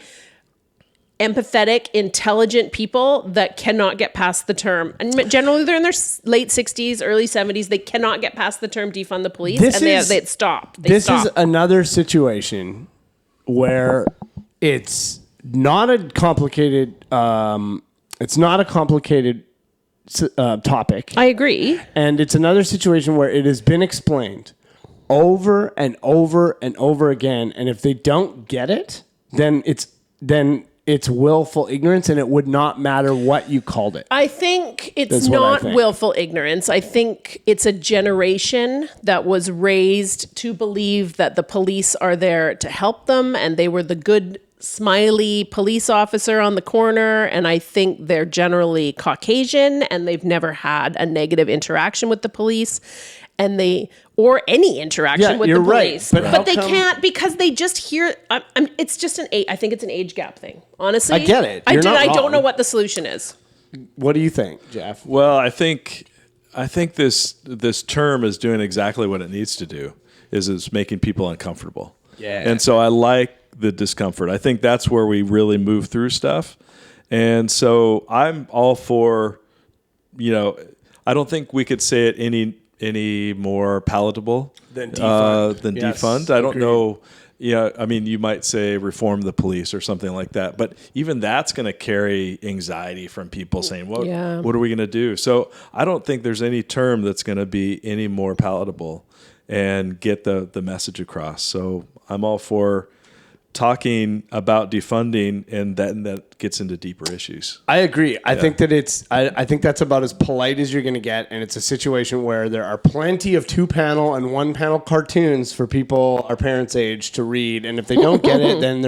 empathetic, intelligent people that cannot get past the term. And generally, they're in their late 60s, early 70s. They cannot get past the term defund the police, This and is- they stop. This is another situation where it's not a complicated. It's not a complicated topic. I agree. And it's another situation where it has been explained over and over and over again. And if they don't get it, then it's willful ignorance, and it would not matter what you called it. I think it's That's what I not think. willful ignorance. I think it's a generation that was raised to believe that the police are there to help them, and they were the good, smiley police officer on the corner. And I think they're generally Caucasian, and they've never had a negative interaction with the police, or any interaction Yeah, with you're the right. police. But how But they come- can't, because they just hear. It's just I think it's an age gap thing. Honestly, I get it. I You're not don't wrong. know what the solution is. What do you think, Jeff? Well, I think this term is doing exactly what it needs to do. Is it's making people uncomfortable. Yeah. And so I like the discomfort. I think that's where we really move through stuff. And so I'm all for, I don't think we could say it any more palatable Than defund. than Yes, defund. I don't agreed. know. Yeah, I mean, you might say reform the police or something like that, but even that's going to carry anxiety from people saying, "What are we going to do?" So I don't think there's any term that's going to be any more palatable and get the message across. So I'm all for talking about defunding, and that gets into deeper issues. I agree. I think that I think that's about as polite as you're going to get, and it's a situation where there are plenty of 2-panel and 1-panel cartoons for people our parents' age to read, and if they don't get it, then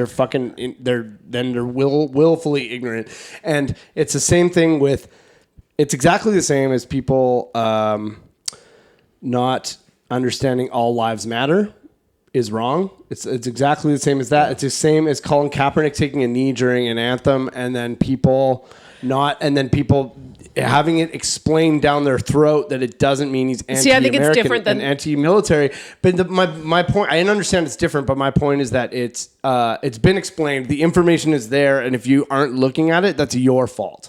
they're willfully ignorant. And it's the same thing with. It's exactly the same as people not understanding all lives matter is wrong. It's exactly the same as that. It's the same as Colin Kaepernick taking a knee during an anthem, and then people having it explained down their throat that it doesn't mean he's anti-American. See, I think it's different than and anti-military. But my point, I understand it's different, but my point is that it's been explained. The information is there, and if you aren't looking at it, that's your fault.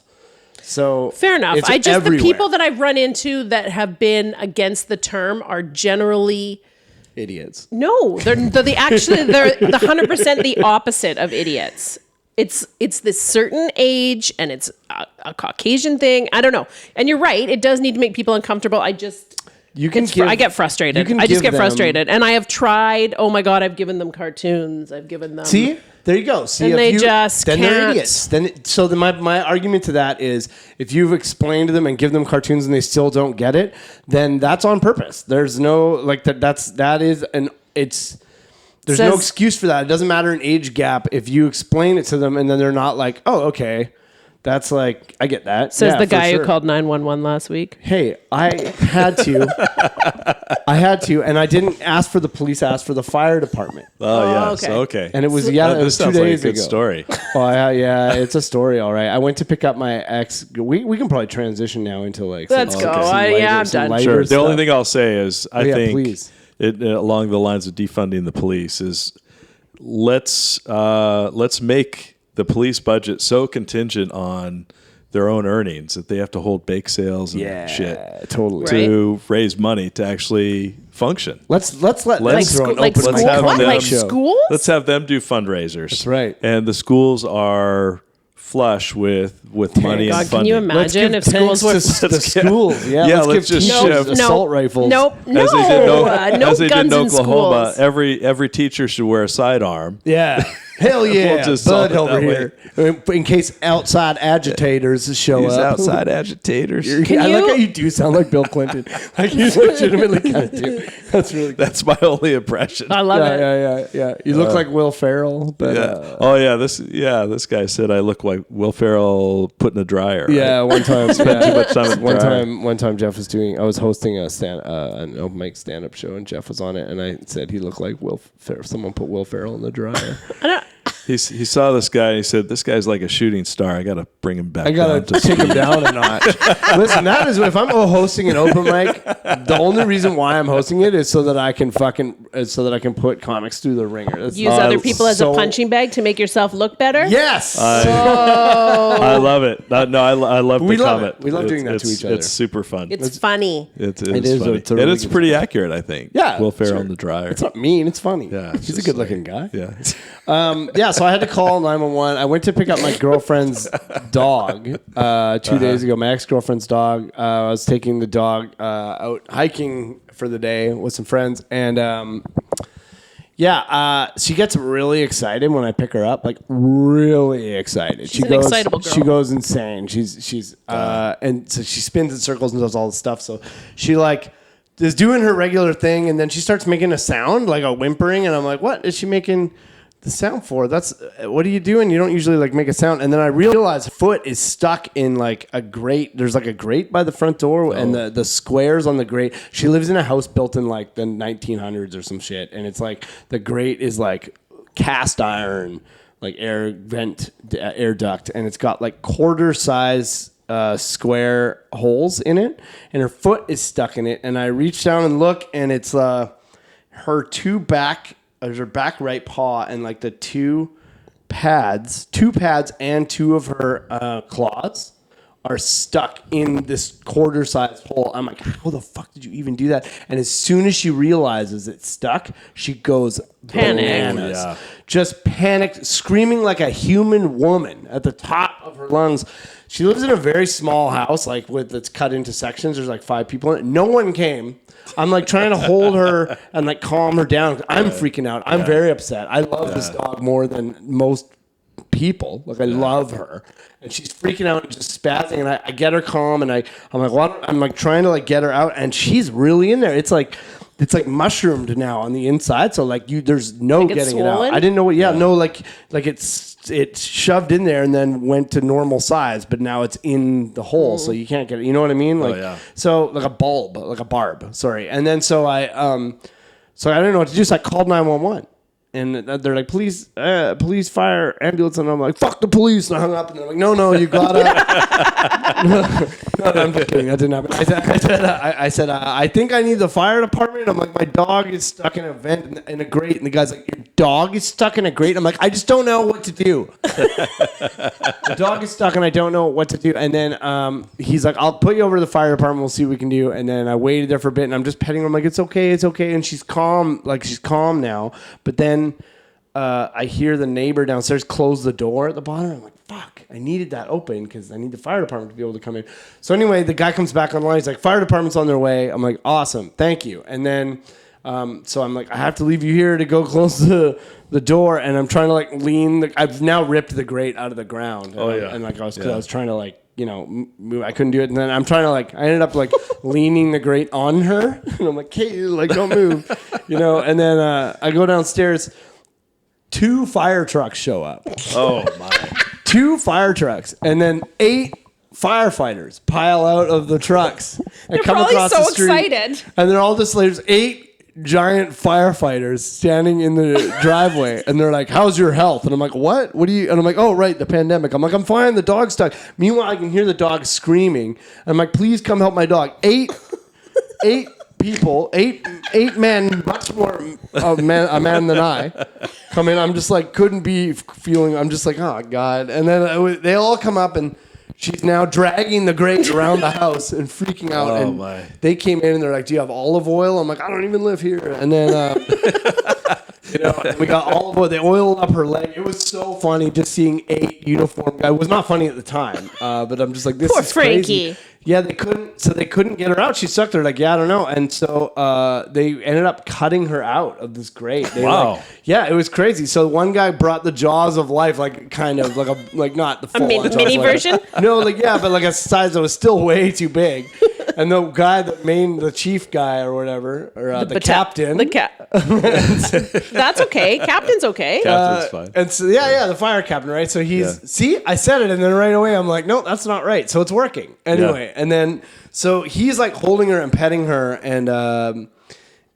So Fair enough. it's The everywhere. people that I've run into that have been against the term are generally idiots. no. They're the 100% the opposite of idiots. It's this certain age, and it's a Caucasian thing. I don't know. And you're right. It does need to make people uncomfortable. I get frustrated. I just get frustrated. And I have tried. Oh my God, I've given them cartoons. I've given them. See? There you go. See, and they just then can't. They're idiots. So my argument to that is, if you've explained to them and give them cartoons and they still don't get it, then that's on purpose. There's no like that. There's no excuse for that. It doesn't matter an age gap if you explain it to them and then they're not like, oh, okay. That's like, I get that. Says the guy who called 911 last week. Hey, I had to, and I didn't ask for the police, I asked for the fire department. Oh, yes. Okay. And it was, it was 2 days like a ago. good story. Oh, yeah, it's a story, all right. I went to pick up my ex. We can probably transition now into like. Let's go. I'm done. Sure. The only thing I'll say is, I think please. Along the lines of defunding the police is, let's make the police budget so contingent on their own earnings that they have to hold bake sales and shit totally to raise money to actually function. Let's have them do fundraisers. That's right. And the schools are flush with money and funding. Can you imagine if schools were the schools? Yeah, let's give just teachers assault rifles. Nope. As they did in Oklahoma, schools. every teacher should wear a sidearm. Yeah. Hell yeah. We'll just Bud solve it over that here. In case outside agitators show These up. outside agitators. I like how you do sound like Bill Clinton. Like you legitimately kind of do. That's really good. That's my only impression. I love it. Yeah. You look like Will Ferrell. But, This guy said I look like Will Ferrell put in a dryer. Yeah, right? one time. Spent too much time in the dryer. One time Jeff was I was hosting an open mic stand-up show, and Jeff was on it, and I said he looked like Will Ferrell. Someone put Will Ferrell in the dryer. He saw this guy and he said, "This guy's like a shooting star. I got to bring him back. I got to take him down a notch." Listen, that is if I'm hosting an open mic, the only reason why I'm hosting it is so that I can put comics through the ringer. Use other people as a punching bag to make yourself look better. Yes. I love it. I love the comment. We love doing that to each other. It's super fun. It's funny. It is funny. It's and it's pretty accurate, I think. Yeah. Will Ferrell in the dryer. It's not mean. It's funny. Yeah. He's a good-looking guy. Yeah. So I had to call 911. I went to pick up my girlfriend's dog 2 days ago. My ex-girlfriend's dog. I was taking the dog out hiking for the day with some friends, and she gets really excited when I pick her up, like really excited. She's an excitable girl. She goes insane. She's and so she spins in circles and does all this stuff. So she like is doing her regular thing, and then she starts making a sound like a whimpering, and I'm like, what is she making the sound for? That's what are you doing? You don't usually like make a sound. And then I realized her foot is stuck in like a grate. There's like a grate by the front door, and the squares on the grate. She lives in a house built in like the 1900s or some shit, and it's like the grate is like cast iron, like air duct, and it's got like quarter size square holes in it, and her foot is stuck in it. And I reach down and look, and it's her back right paw, and like the two pads and two of her claws are stuck in this quarter-sized hole. I'm like, how the fuck did you even do that? And as soon as she realizes it's stuck, she goes bananas. Yeah. Just panicked, screaming like a human woman at the top of her lungs. She lives in a very small house, like that's cut into sections. There's like 5 people in it. No one came. I'm like trying to hold her and like calm her down. I'm freaking out. I'm very upset. I love this dog more than most people. Like I love her, and she's freaking out and just spazzing. And I get her calm, and I'm like, what? I'm like trying to like get her out, and she's really in there. It's like mushroomed now on the inside. So like there's no like getting it swollen? out. I didn't know what. Yeah, no, like it's shoved in there and then went to normal size, but now it's in the hole, so you can't get it. You know what I mean? Like so like a barb. Sorry. And then so I didn't know what to do. So I called 911. And they're like, police, fire, ambulance. And I'm like, fuck the police. And I hung up. And they're like, no, you gotta. No, I'm just kidding. That didn't happen. I said, I think I need the fire department. I'm like, my dog is stuck in a vent in a grate. And the guy's like, your dog is stuck in a grate? I'm like, I just don't know what to do. The dog is stuck and I don't know what to do. And then he's like, I'll put you over to the fire department. We'll see what we can do. And then I waited there for a bit. And I'm just petting her. I'm like, it's okay. And she's calm. Like, she's calm now. But then I hear the neighbor downstairs close the door at the bottom. I'm like, fuck, I needed that open because I need the fire department to be able to come in. So anyway, the guy comes back online. He's like, fire department's on their way. I'm like, awesome, thank you. And then, so I'm like, I have to leave you here to go close the door. And I'm trying to like lean. I've now ripped the grate out of the ground. And like I was trying to like, move. I couldn't do it. And then I'm trying to like, I ended up like leaning the grate on her. And I'm like, hey, like don't move, And then I go downstairs. 2 fire trucks show up. Oh my! 2 fire trucks, and then 8 firefighters pile out of the trucks and They're come probably across so the street. excited. And they're all just there's 8 giant firefighters standing in the driveway, and they're like, "How's your health?" And I'm like, "What? What do you?" And I'm like, "Oh, right, the pandemic." I'm like, "I'm fine. The dog's stuck." Meanwhile, I can hear the dog screaming. I'm like, "Please come help my dog." 8 people, 8 men, much more a man than I, come in. I'm just like, couldn't be feeling. I'm just like, oh God. And then they all come up, and she's now dragging the grate around the house and freaking out. Oh and my! They came in and they're like, "Do you have olive oil?" I'm like, "I don't even live here." And then. We got olive oil. They oiled up her leg. It was so funny just seeing 8 uniformed guys. It was not funny at the time, but I'm just like, this Poor is crazy. Frankie. Yeah, they couldn't get her out. She stuck there like, yeah, I don't know. And so they ended up cutting her out of this grate. Wow. Yeah, it was crazy. So one guy brought the jaws of life, like kind of like not the full mini version? No, but like a size that was still way too big. And the guy, the chief guy or whatever, or the captain. That's okay. Captain's okay. Captain's fine. And so, the fire captain, right? So see, I said it, and then right away I'm like, no, that's not right. So it's working. Anyway, and then, so he's like holding her and petting her,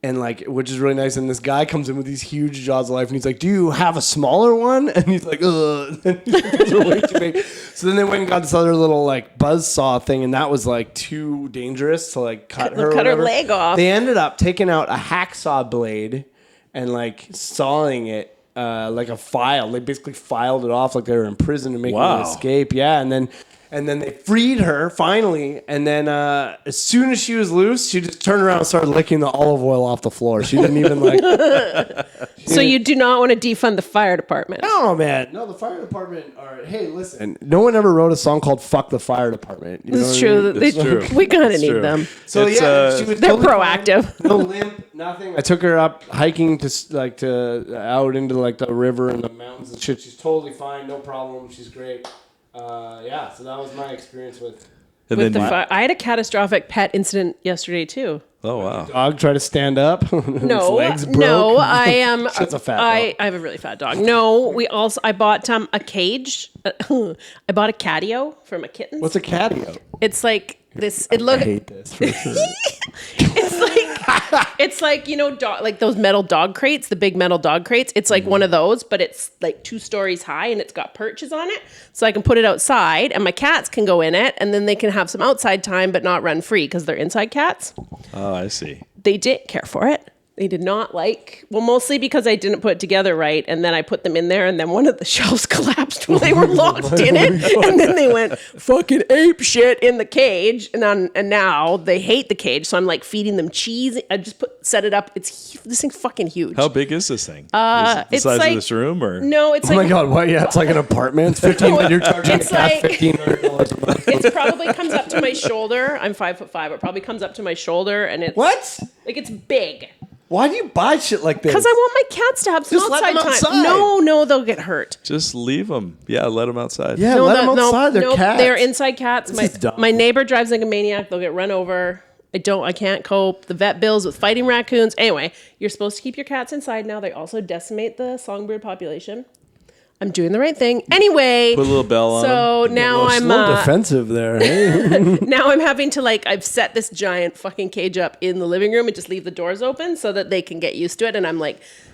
and like, which is really nice. And this guy comes in with these huge jaws of life, and he's like, "Do you have a smaller one?" And he's like, "Ugh." Those are way too big. So then they went and got this other little like buzzsaw thing, and that was like too dangerous to like cut her leg off. They ended up taking out a hacksaw blade and like sawing it like a file. They basically filed it off like they were in prison to make an escape. Yeah, and then they freed her finally. And then as soon as she was loose, she just turned around and started licking the olive oil off the floor. She didn't even like. So you do not want to defund the fire department? No, man. No, the fire department. Hey, listen. No one ever wrote a song called "Fuck the Fire Department." It's true. We kind of need them. So she was they're totally proactive. Fine. No limp, nothing. I took her up hiking to out into like the river and the mountains and shit. She's totally fine. No problem. She's great. So that was my experience with the fire. I had a catastrophic pet incident yesterday too. Oh wow! Dog tried to stand up. No, legs broke. no, I am. That's a fat dog. I have a really fat dog. No, I bought a cage. I bought a catio for my kittens. What's a catio? It's like this. I hate this for sure. It's like like those metal dog crates, the big metal dog crates. It's like one of those, but it's like 2 stories high and it's got perches on it, so I can put it outside and my cats can go in it, and then they can have some outside time but not run free because they're inside cats. Oh, I see. They didn't care for it. They did not mostly because I didn't put it together right, and then I put them in there, and then one of the shelves collapsed while they were locked in it, and then they went fucking ape shit in the cage, and now they hate the cage, so I'm like feeding them cheese. I just set it up. This thing's fucking huge. How big is this thing? Is it the size of this room, or no? It's oh my god! What? Yeah, it's like an apartment. It's $1,500. You're charging a cat $1,500 a month. It probably comes up to my shoulder. I'm 5'5". It probably comes up to my shoulder, and it's what? Like it's big. Why do you buy shit like this? Because I want my cats to have some Just let outside them time. outside. No, they'll get hurt. just leave them? Yeah, let them outside. Yeah, let them outside. They're cats. They're inside cats. This is dumb. My neighbor drives like a maniac. They'll get run over. I can't cope. The vet bills with fighting raccoons. Anyway, you're supposed to keep your cats inside now. They also decimate the songbird population. I'm doing the right thing. Anyway. Put a little bell on So now I'm... a little defensive there. Hey? Now I'm having to I've set this giant fucking cage up in the living room and just leave the doors open so that they can get used to it. And I'm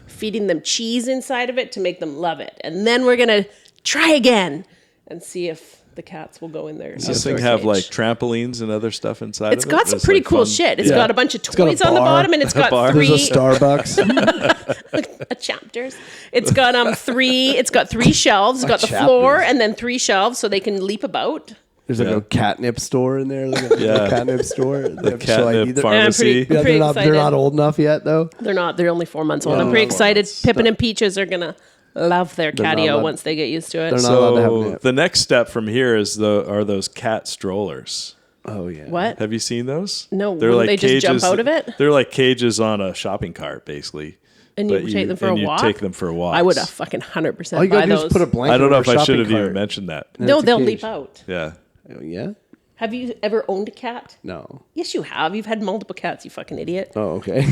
feeding them cheese inside of it to make them love it. And then we're going to try again and see if the cats will go in there. Does this thing have trampolines and other stuff inside It's of it? got some pretty cool shit. It's got a bunch of toys on the bottom, and it's got three... There's a Starbucks. a Chapters. It's got It's got 3 shelves. It's got the floor and then 3 shelves so they can leap about. There's a catnip store in there. Like a catnip store. The catnip pharmacy. They're not old enough yet, though. They're not. They're only 4 months old. I'm pretty excited. Pippin and Peaches are gonna love their not catio allowed- once they get used to it. They're not allowed to have So nip. the next step from here are those cat strollers. Oh yeah. What? Have you seen those? No, wouldn't they just jump out of it? They're like cages on a shopping cart, basically. And you take them for a walk? Take them for walks. I would have fucking 100% All you buy gotta do those. is put a blanket. I don't know over if a I should shopping have even cart. mentioned that. No, It's a they'll cage. leap out. Yeah. Oh, yeah. Have you ever owned a cat? No. Yes, you have. You've had multiple cats, you fucking idiot. Oh, okay.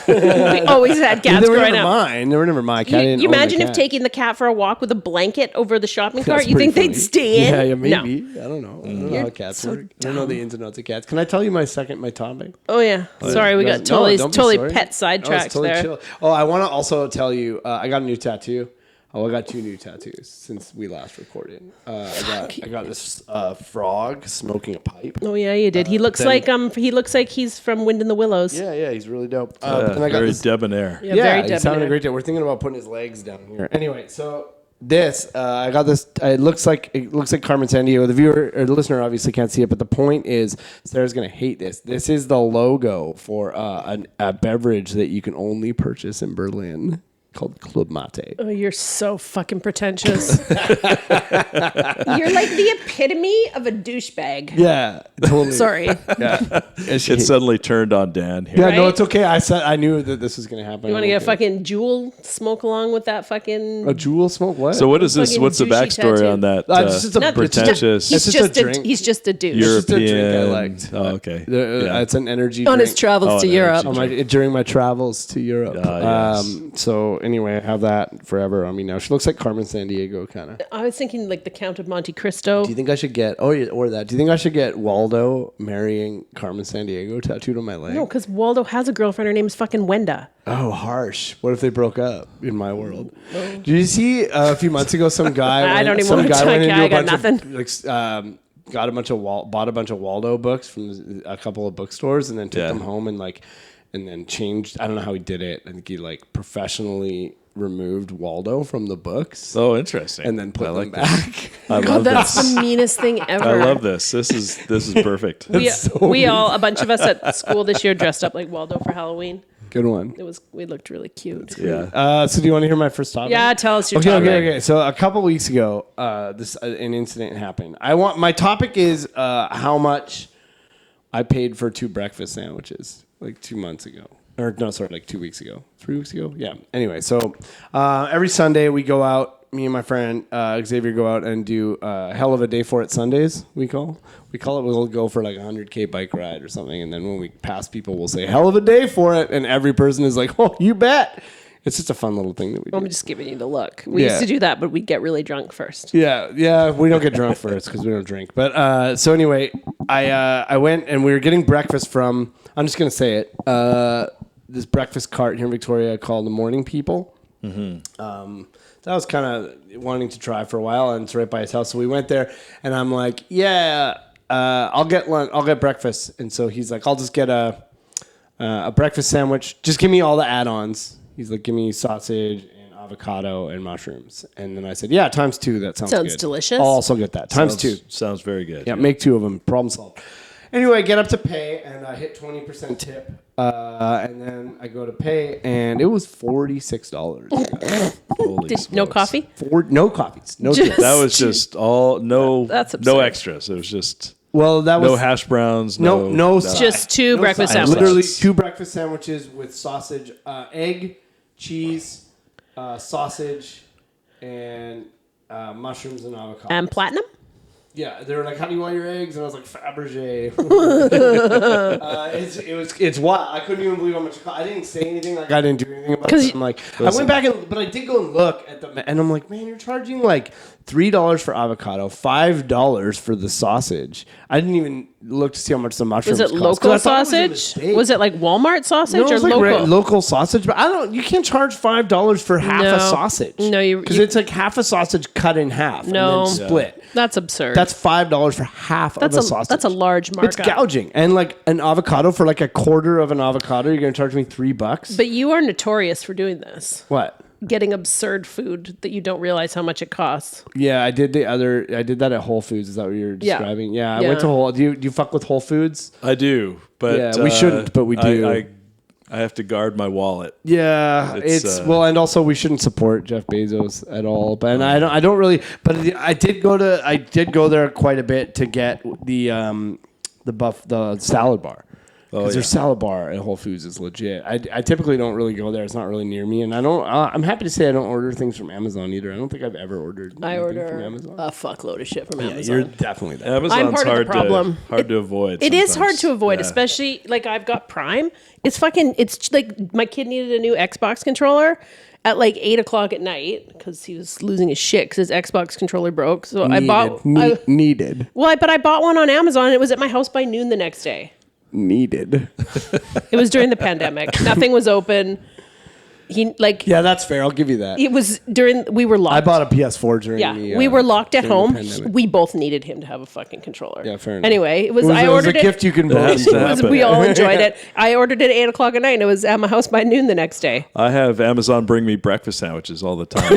We always had cats they were growing never up. mine. They were never my cat. I You didn't own the imagine if cat. taking the cat for a walk with a blanket over the shopping cart? That's You think pretty they'd funny. stay in? Yeah, No. maybe. I don't know. I don't know You're how cats so work. I don't know the ins and outs of cats. Can I tell you my topic? Oh, yeah. Sorry, we got No, totally don't be totally sorry. pet No, sidetracked it's totally there. chill. Oh, I want to also tell you, I got a new tattoo. Oh, I got 2 new tattoos since we last recorded. I got this frog smoking a pipe. Oh yeah, you did. He looks like he's from Wind in the Willows. Yeah, he's really dope. But then I got Very this, debonair. Yeah, yeah, very he's having a debonair. great day. We're thinking about putting his legs down here. Anyway, so this I got this. It looks like Carmen Sandiego. The viewer or the listener obviously can't see it, but the point is Sarah's gonna hate this. This is the logo for a beverage that you can only purchase in Berlin called Club Mate. Oh, you're so fucking pretentious. You're like the epitome of a douchebag. Yeah, totally. Sorry. Yeah, It suddenly turned on Dan here. yeah. No, right? it's okay. I knew that this was gonna happen. You want to get a fucking Jewel smoke along with that fucking... a jewel smoke? What? So what is this? Fucking What's the douchey backstory tattoo. on that? It's just a No, pretentious. It's just a drink. He's just a douche. It's just a drink I European. liked. Oh, okay. Yeah. It's an energy On drink. his travels to an Europe. energy During my travels to Europe. Yes. So anyway, I have that forever on me now. She looks like Carmen Sandiego, kind of. I was thinking like the Count of Monte Cristo. Do you think I should get? Oh, yeah, or that? Do you think I should get Waldo marrying Carmen Sandiego tattooed on my leg? No, because Waldo has a girlfriend. Her name is fucking Wenda. Oh, harsh. What if they broke up in my world? Did you see a few months ago some guy? I don't even some wanna guy talk. went into Yeah, I a got bunch nothing. Of, got a bunch of bought a bunch of Waldo books from a couple of bookstores and then took them home and then changed. I don't know how he did it. I think he professionally removed Waldo from the books Oh, interesting. and then put I them like this. back. I God, love that's this. the meanest thing ever. I love this. This is perfect. We all, a bunch of us at school this year dressed up like Waldo for Halloween. Good one. We looked really cute. Yeah. So do you want to hear my first topic? Yeah, tell us your Okay, topic. okay. So a couple weeks ago, an incident happened. My topic is how much I paid for 2 breakfast sandwiches 2 months ago. Or no, sorry, 2 weeks ago. 3 weeks ago? Yeah. Anyway, so every Sunday we go out, me and my friend Xavier go out and do hell of a day for it Sundays, we call it. We'll go for a 100K bike ride or something. And then when we pass people, we'll say, hell of a day for it. And every person is like, oh, you bet. It's just a fun little thing that we do. I'm just giving you the look. We used to do that, but we'd get really drunk first. Yeah, we don't get drunk first because we don't drink. But so anyway, I went and we were getting breakfast from, I'm just going to say it, this breakfast cart here in Victoria called the Morning People. Mm-hmm. So I was kind of wanting to try for a while, and it's right by his house. So we went there, and I'm like, I'll get lunch, I'll get breakfast. And so he's like, I'll just get a breakfast sandwich. Just give me all the add-ons. He's like, give me sausage and avocado and mushrooms. And then I said, yeah, times 2. That sounds good. delicious. I'll also get that. Times 2. Sounds very good. Yeah, make 2 of them. Problem solved. Anyway, I get up to pay, and I hit 20% tip. And then I go to pay, and it was $46. Holy No smokes. coffee? No coffees. No Just- tips. That was just all That's no absurd. extras. It was just Well, that was no hash browns. no side. Just 2 No breakfast side. sandwiches. Literally 2 breakfast sandwiches with sausage, egg, cheese, sausage, and mushrooms and avocado. And platinum? Yeah, they were like, "How do you want your eggs?" And I was like, "Fabergé." It's wild. I couldn't even believe how much it cost. I didn't say anything. I didn't do anything about it. I'm like, I went back but I did go and look at them, and I'm like, man, you're charging $3 for avocado, $5 for the sausage. I didn't even look to see how much the mushrooms Was it cost, 'cause local I thought it was a sausage? mistake. Was it like Walmart sausage No, it or was like local? local sausage, but you can't charge $5 for half No. a sausage. No, because it's like half a sausage cut in half No. and then split. That's absurd. That's $5 for half of a sausage. That's a large markup. It's gouging, and an avocado for a quarter of an avocado, you're gonna charge me $3. But you are notorious for doing this. What? Getting absurd food that you don't realize how much it costs. Yeah, I did that at Whole Foods. Is that what you're describing? Yeah, I went to Whole. Do you fuck with Whole Foods? I do, but Yeah, we shouldn't, but we do. I have to guard my wallet. Yeah, it's well, and also we shouldn't support Jeff Bezos at all. But and I don't really. But I did go there quite a bit to get the salad bar. Because their salad bar at Whole Foods is legit. I typically don't really go there. It's not really near me, and I don't. I'm happy to say I don't order things from Amazon either. I don't think I've ever ordered. I order from Amazon. a fuckload of shit from Amazon. You're definitely that. Amazon's I'm part of the problem. hard to avoid. It is hard to avoid, especially like I've got Prime. It's like my kid needed a new Xbox controller at like 8:00 at night because he was losing his shit because his Xbox controller broke. So I bought needed. Well, but I bought one on Amazon. And it was at my house by noon the next day. Needed. It was during the pandemic. Nothing was open. Yeah, that's fair. I'll give you that. It was we were locked. I bought a PS4 during we were locked at home. We both needed him to have a fucking controller. Yeah, fair enough. Anyway, it was a gift you can both. We all enjoyed it. I ordered it at 8:00 at night and it was at my house by noon the next day. I have Amazon bring me breakfast sandwiches all the time.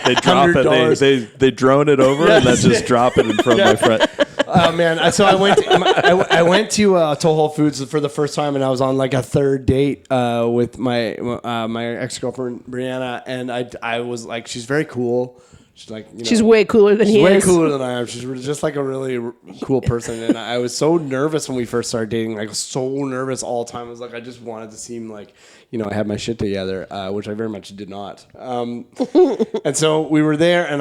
They drop it. They drone it over and then just drop it in front of my friend. Oh man! So I went to Whole Foods for the first time, and I was on like a third date with my ex-girlfriend Brianna, and I was like, she's very cool. She's like, she's way cooler than he is. Way cooler than I am. She's just like a really cool person, and I was so nervous when we first started dating. Like so nervous all the time. I was like, I just wanted to seem like I had my shit together, which I very much did not. And so we were there, and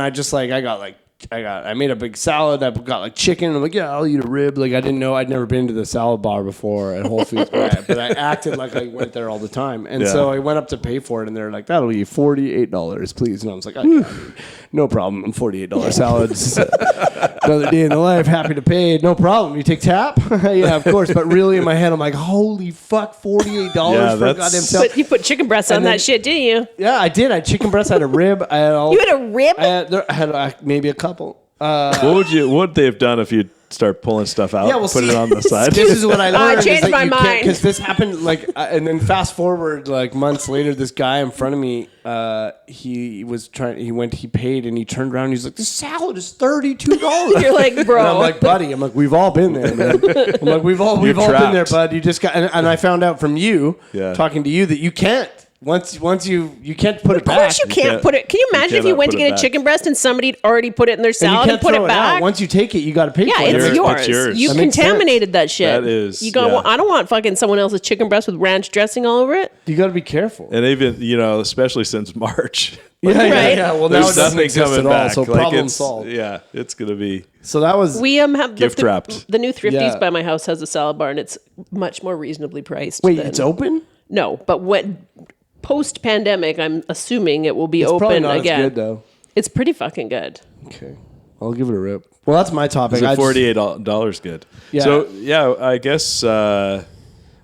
I made a big salad. I got like chicken. I'm like, yeah, I'll eat a rib. Like I didn't know. I'd never been to the salad bar before at Whole Foods, but I acted like I went there all the time. And so I went up to pay for it, and they're like, that'll be $48, please. And I was like, no problem. $48 salads. Another day in the life. Happy to pay. No problem. You take tap? Yeah, of course. But really in my head, I'm like, holy fuck, $48 for a goddamn salad. But you put chicken breasts on that shit, didn't you? Yeah, I did. I had chicken breasts. I had a rib. You had a rib? I had maybe a couple. What would they have done if you start pulling stuff out? Put it on the side. This is what I learned. I changed my mind because this happened and then fast forward like months later. This guy in front of me, he paid and he turned around. And he's like, "This salad is $32." You're like, bro. And I'm like, buddy. I'm like, we've all been there, man. I'm like, we've all been there, bud. You just got and I found out from you talking to you that you can't. Once you can't put it back. Of course you can't put it. Can you imagine if you went to get a chicken breast and somebody had already put it in their salad and put it back? Once you take it, you got to pay for it. Yeah, it's yours. You contaminated that shit. That is. I don't want fucking someone else's chicken breast with ranch dressing all over it. You got to be careful. And even especially since March. Yeah. Well, now it doesn't exist at all. So problem solved. Yeah, it's gonna be. So that was have gift wrapped. The new Thrifties by my house has a salad bar and it's much more reasonably priced. Wait, it's open? No, but when post-pandemic, I'm assuming it will be open probably not again. As good though. It's pretty fucking good. Okay, I'll give it a rip. Well, that's my topic. Is it $48 good? Yeah. So I guess.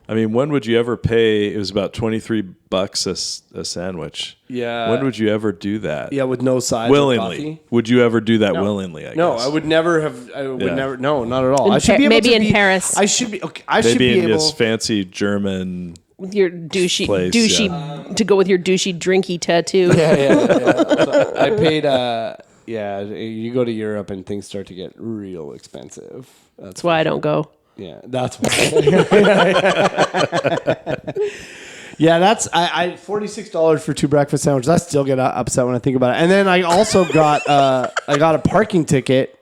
When would you ever pay? It was about $23 a sandwich. Yeah. When would you ever do that? Yeah, with no sides. Willingly. Would you ever do that willingly? I guess. No, I would never have. I would never. No, not at all. I should be able maybe to in Paris. I should be. Okay, I should be maybe in able. this fancy German. With your douchey to go with your douchey drinky tattoo. Yeah. So I paid. You go to Europe and things start to get real expensive. That's why I don't go. Yeah, that's why. Yeah, that's I $46 for 2 breakfast sandwiches. I still get upset when I think about it. And then I also got a parking ticket.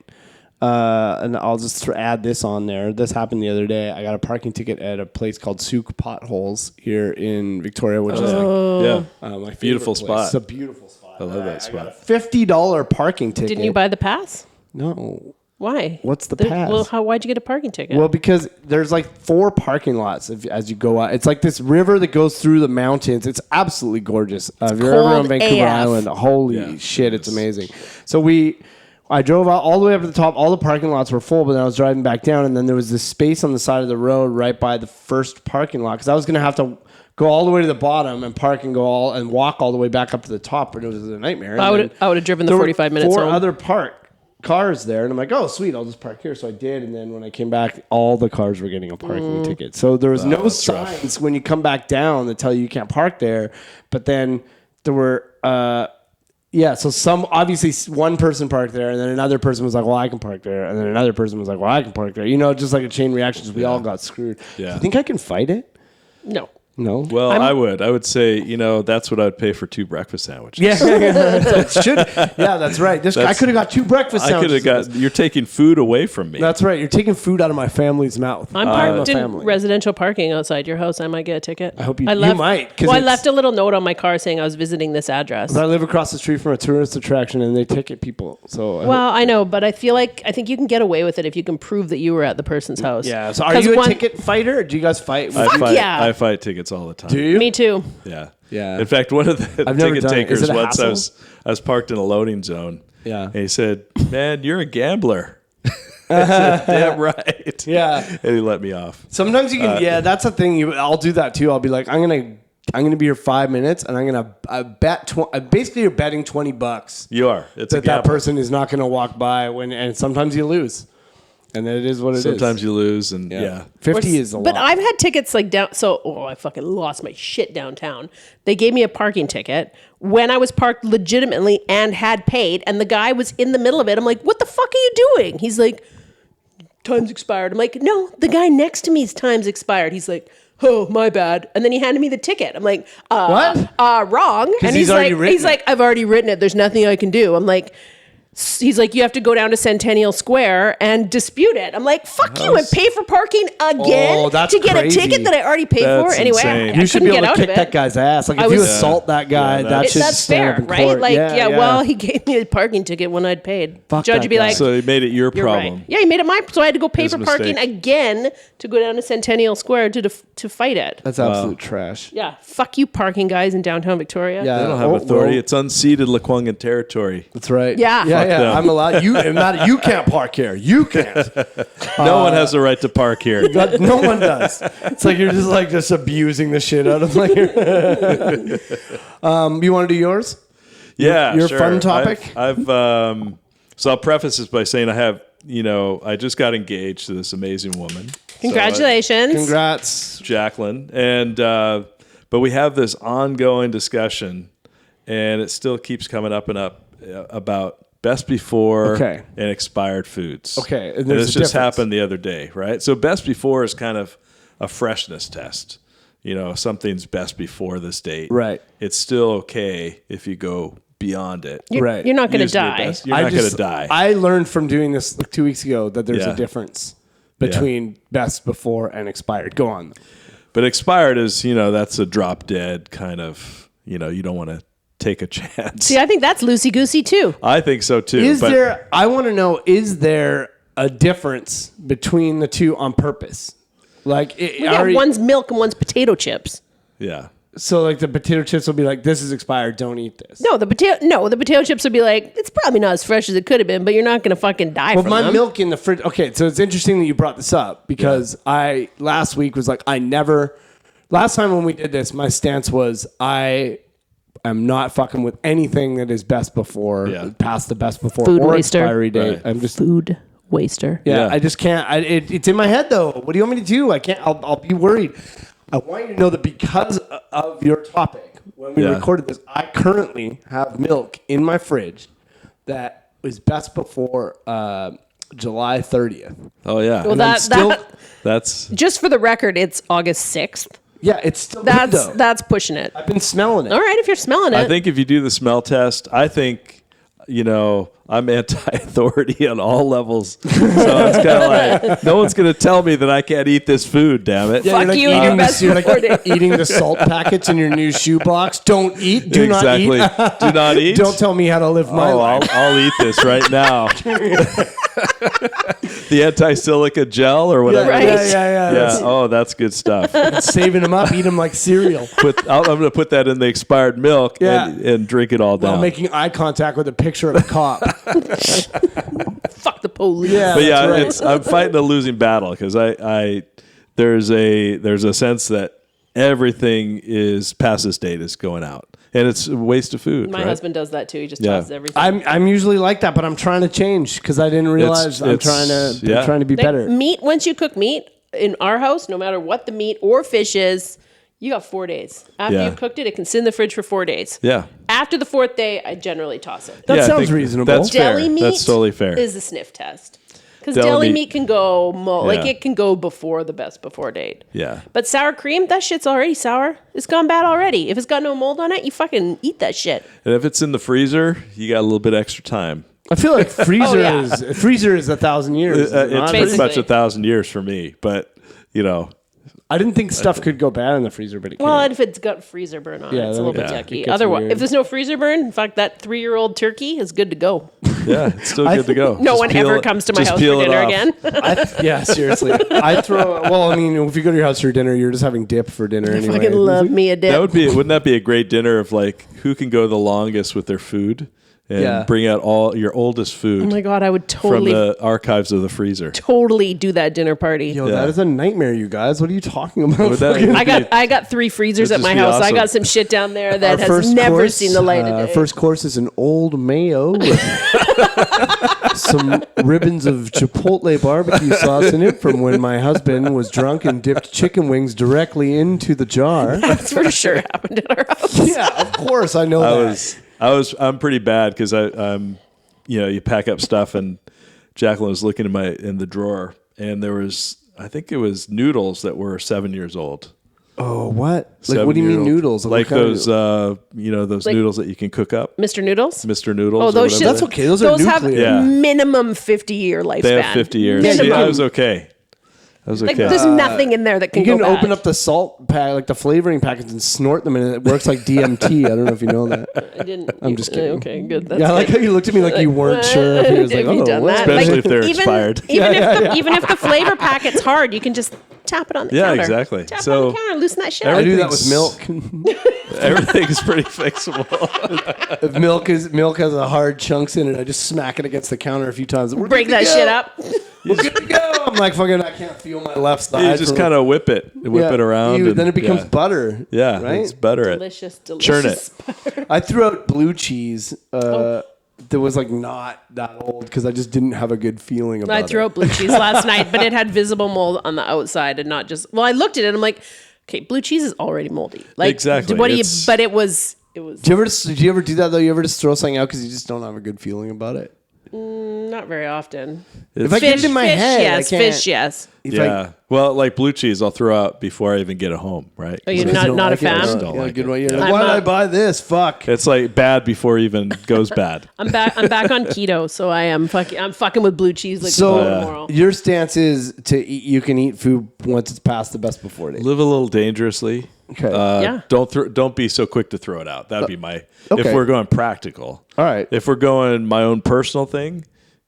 And I'll just add this on there. This happened the other day. I got a parking ticket at a place called Souk Potholes here in Victoria, which is my beautiful place. spot. It's a beautiful spot. I love that spot. I got a $50 parking ticket. Didn't you buy the pass? No. Why? What's the pass? Well, why'd you get a parking ticket? Well, because there's like 4 parking lots as you go out. It's like this river that goes through the mountains. It's absolutely gorgeous. If you're ever on Vancouver Island, holy shit, it's amazing. So I drove out all the way up to the top. All the parking lots were full, but then I was driving back down, and then there was this space on the side of the road right by the first parking lot because I was going to have to go all the way to the bottom and park and walk all the way back up to the top, but it was a nightmare. I would have driven the 45 minutes home. 4 other cars there, and I'm like, oh, sweet, I'll just park here. So I did, and then when I came back, all the cars were getting a parking ticket. So there was no signs when you come back down that tell you can't park there, but then there were... so obviously one person parked there, and then another person was like, well, I can park there. And then another person was like, well, I can park there. Just like a chain reaction. We all got screwed. Yeah. Do you think I can fight it? No. No. Well, I would say, that's what I'd pay for 2 breakfast sandwiches. Yeah, that's right. I could have got 2 breakfast sandwiches. You're taking food away from me. That's right. You're taking food out of my family's mouth. I'm parked in residential parking outside your house. I might get a ticket. I hope you might. Well, I left a little note on my car saying I was visiting this address. I live across the street from a tourist attraction, and they ticket people. So I know, but I think you can get away with it if you can prove that you were at the person's house. Yeah. So are you a ticket fighter, or do you guys fight? I fight tickets all the time. Do you? Me too. Yeah. Yeah. In fact, one of the ticket takers once I was parked in a loading zone. Yeah. And he said, "Man, you're a gambler." I said, "Damn right." Yeah. And he let me off. Sometimes you can. That's a thing. I'll do that too. I'll be like, I'm gonna be here 5 minutes, and I'm gonna bet. Basically, you're betting $20. You are. It's that person is not gonna walk by and sometimes you lose. And it is what it is. Sometimes you lose, and 50 is a lot. But I've had tickets like I fucking lost my shit downtown. They gave me a parking ticket when I was parked legitimately and had paid, and the guy was in the middle of it. I'm like, what the fuck are you doing? He's like, time's expired. I'm like, no, the guy next to me's time's expired. He's like, oh, my bad. And then he handed me the ticket. I'm like, what? Wrong. And he's like, I've already written it. There's nothing I can do. I'm like, he's like, you have to go down to Centennial Square and dispute it. I'm like, fuck you, and pay for parking again to get a ticket that I already paid for. Anyway, insane. You should be able to kick that guy's ass. Like, if you assault that guy, that's fair, right? Like, well, he gave me a parking ticket when I'd paid. Judge would be like, so he made it your problem. Right. Yeah, he made it mine. So I had to go pay for parking again to go down to Centennial Square to fight it. That's absolute trash. Yeah, fuck you, parking guys in downtown Victoria. Yeah, they don't have authority. It's unceded Lekwungen territory. That's right. Yeah. I'm allowed. You can't park here. You can't. No one has the right to park here. No one does. It's like you're just abusing the shit out of like. You want to do yours? Yeah, your sure. fun topic. So I'll preface this by saying I just got engaged to this amazing woman. Congratulations. Congrats, Jacqueline. And but we have this ongoing discussion, and it still keeps coming up and up about best before and expired foods. Okay. And this just happened the other day, right? So best before is kind of a freshness test. Something's best before this date. Right. It's still okay if you go beyond it. Right. You're not going to die. You're not going to die. I learned from doing this like 2 weeks ago that there's a difference between best before and expired. Go on. But expired is, that's a drop dead kind of, you don't want to take a chance. See, I think that's loosey-goosey too. I think so too. I want to know, is there a difference between the two on purpose? Like, one's milk and one's potato chips. Yeah. So like the potato chips will be like, this is expired, don't eat this. No, the potato chips would be like, it's probably not as fresh as it could have been, but you're not going to fucking die from them. Well, my milk in the fridge. Okay, so it's interesting that you brought this up because I last week was like, last time when we did this, my stance was I'm not fucking with anything that is best before, past the best before food or waster. Expiry date. Right. I'm just food waster. Yeah, I just can't. It's in my head though. What do you want me to do? I can't. I'll be worried. I want you to know that because of your topic, when we recorded this, I currently have milk in my fridge that was best before July 30th. Oh yeah. Well, that's just for the record. It's August 6th. Yeah, it's still good, though. That's pushing it. I've been smelling it. All right, if you're smelling it. I think if you do the smell test, I think, I'm anti-authority on all levels. So it's kind of like, no one's going to tell me that I can't eat this food, damn it. Yeah, fuck you and your best you're like eating the salt packets in your new shoebox. Don't eat. Do not eat. Do not eat. Don't tell me how to live my life. I'll eat this right now. The anti-silica gel or whatever. Right. Yeah. Oh, that's good stuff. Saving them up, eat them like cereal. I'm going to put that in the expired milk and drink it all down. While making eye contact with a picture of a cop. Fuck the police. Yeah, but right. I'm fighting a losing battle because there's a sense that everything is past this date is going out. And it's a waste of food. My husband does that too. He just tosses everything. I'm usually like that, but I'm trying to change because I didn't realize I'm trying to be better. Meat, once you cook meat in our house, no matter what the meat or fish is, you got 4 days. After you've cooked it, it can sit in the fridge for 4 days. Yeah. After the 4th day, I generally toss it. That sounds reasonable. That's Deli fair. meat That's totally fair. is a sniff test. Because deli meat can go, like it can go before the best before date. Yeah. But sour cream, that shit's already sour. It's gone bad already. If it's got no mold on it, you fucking eat that shit. And if it's in the freezer, you got a little bit extra time. I feel like freezer is 1,000 years. It's pretty much 1,000 years for me, but I didn't think stuff could go bad in the freezer, but it can. Well, and if it's got freezer burn on it, it's a little bit yucky. Otherwise, if there's no freezer burn, in fact, that 3-year-old turkey is good to go. Yeah, it's still good to go. No one ever comes to my house for dinner again. Yeah, seriously. If you go to your house for dinner, you're just having dip for dinner anyway. I fucking love me a dip. Wouldn't that be a great dinner of like who can go the longest with their food? And bring out all your oldest food. Oh my God, I would totally from the archives of the freezer. Totally do that dinner party. That is a nightmare, you guys. What are you talking about? I got 3 freezers at my house. Awesome. I got some shit down there that has never seen the light of day. Our first course is an old mayo with some ribbons of Chipotle barbecue sauce in it from when my husband was drunk and dipped chicken wings directly into the jar. That's for sure happened at our house. Yeah, of course I know that. I'm pretty bad because you pack up stuff and Jacqueline was looking in the drawer and there was, I think it was noodles that were 7 years old. Oh, what? Like, what do you mean noodles? Like those, those noodles that you can cook up. Mr. Noodles? Mr. Noodles. Oh, those shit. That's okay. Those are nuclear. Have minimum 50-year lifespan. They have 50 years. See, I was okay. Like, there's nothing in there that can go bad. You can open up the salt pack, like the flavoring packets, and snort them, and it works like DMT. I don't know if you know that. I didn't. I'm just kidding. Okay, good. That's I like how you looked at me like you weren't sure. If he was like, especially if they're expired. Even if the flavor packet's hard, you can just tap it on the counter. Yeah, exactly. Tap it on the counter, loosen that shit I up. do that with milk. Everything is pretty fixable. If milk has a hard chunks in it, I just smack it against the counter a few times. Break that shit up. We're good to go. I'm like, fucking, I can't feel my left side. You just kind of whip it around. Then it becomes butter. Yeah, right? It's butter. Delicious. Churn it. Butter. I threw out blue cheese that was like not that old because I just didn't have a good feeling about it. I threw out blue cheese last night, but it had visible mold on the outside and not just. Well, I looked at it and I'm like, okay, blue cheese is already moldy. Like, exactly. But it was. Do you ever do that though? You ever just throw something out because you just don't have a good feeling about it? Not very often. If I get it in my head, yes. Fish, yes. Yeah. Well, like blue cheese, I'll throw out before I even get it home, right? Oh, you're not a fan? Why did I buy this? Fuck. It's like bad before it even goes bad. I'm back on keto, so I'm fucking with blue cheese like tomorrow. Your stance is you can eat food once it's past the best before date. Live a little dangerously. Okay. Don't be so quick to throw it out. That'd be my if we're going practical. All right. If we're going my own personal thing,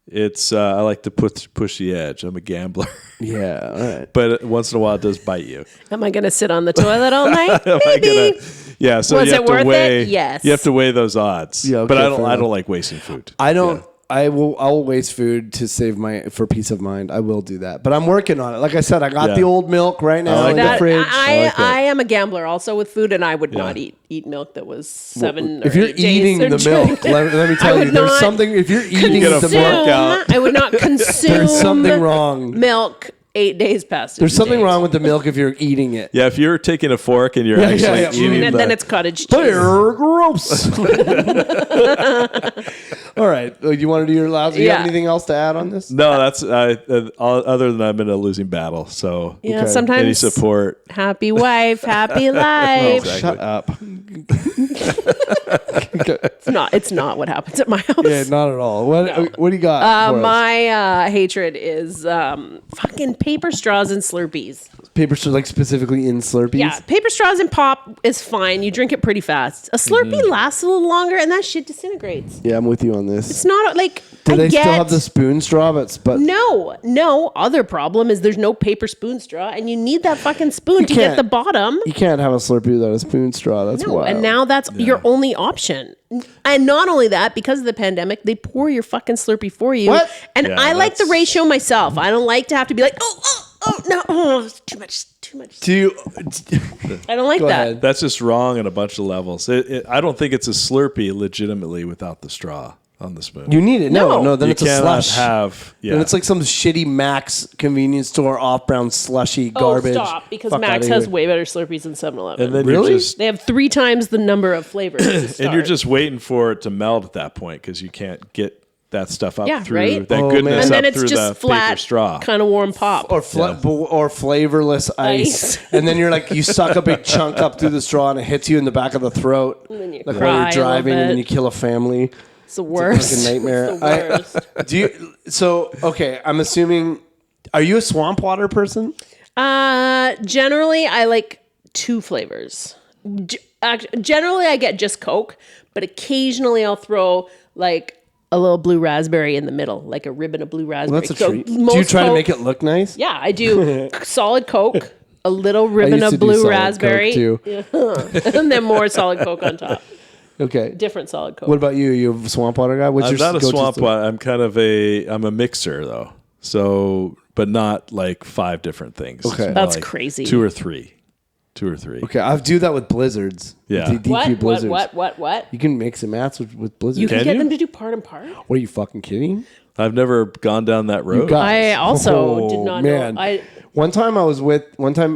it's I like to push the edge. I'm a gambler. Yeah, all right. But once in a while it does bite you. Am I going to sit on the toilet all night? Maybe. Yeah, so Was you have it to worth weigh it? Yes. You have to weigh those odds. Yeah, okay, but I don't like wasting food. I don't I'll waste food to save for peace of mind. I will do that. But I'm working on it. Like I said, I got the old milk right now in the fridge. I am a gambler also with food, and I would not eat milk that was 7 if or you're 8 eating days the milk, let me tell you, there's something. If you're eating the milk, I would not consume. There's something wrong. Milk 8 days past. There's something wrong with the milk if you're eating it. Yeah, if you're taking a fork and you're actually eating and then it's cottage cheese. Gross. All right. You want to do your last? Do you have anything else to add on this? No, that's other than I'm in a losing battle. So sometimes any support. Happy wife, happy life. Exactly. Shut up. It's not what happens at my house. Yeah, not at all. What do you got? My hatred is fucking paper straws and Slurpees. Paper straws, like specifically in Slurpees? Yeah, paper straws and pop is fine. You drink it pretty fast. A Slurpee lasts a little longer, and that shit disintegrates. Yeah, I'm with you on this. It's not like Do they still have the spoon straw? But no. Other problem is there's no paper spoon straw, and you need that fucking spoon to get the bottom. You can't have a Slurpee without a spoon straw. That's wild. And now that's your only option. And not only that, because of the pandemic, they pour your fucking Slurpee for you. What? And I like the ratio myself. I don't like to have to be like, no, too much. I don't like that. Ahead. That's just wrong on a bunch of levels. I don't think it's a Slurpee legitimately without the straw on the spoon. You need it. No, then it's a slush. Then it's like some shitty Max convenience store off-brown slushy garbage. Oh, stop. Because Max has way better Slurpees than 7-Eleven. And then really? They have 3 times the number of flavors. And you're just waiting for it to melt at that point because you can't get that stuff up Yeah, through right? that Oh, goodness man. And then up it's through the just paper flat, straw. kind of warm pop. Or flavorless ice. And then you're like, you suck a big chunk up through the straw and it hits you in the back of the throat. And then you like cry while a you're little driving and then bit. you kill a family. It's the worst. It's a fucking nightmare. It's the worst. Do you? So okay, I'm assuming. Are you a swamp water person? Generally, I like 2 flavors. Generally, I get just Coke, but occasionally I'll throw like a little blue raspberry in the middle, like a ribbon of blue raspberry. That's a treat. Do you most try to Coke- make it look nice? Yeah, I do. Solid Coke, a little I ribbon used to of do blue solid raspberry, Coke, too. and then more solid Coke on top. Okay. Different solid Coke. What about you? You a swamp water guy? What's I'm your not a go-to swamp stuff? water. I'm a mixer though. So, but not like 5 different things. Okay. That's Like crazy. 2 or 3. 2 or 3. Okay, I do that with blizzards. Yeah. With the DQ what? blizzards. What? You can mix and match with blizzards. You can Can get you? them to do part and part? What are you fucking kidding? I've never gone down that road. guys. I also Oh, did not man. know. One time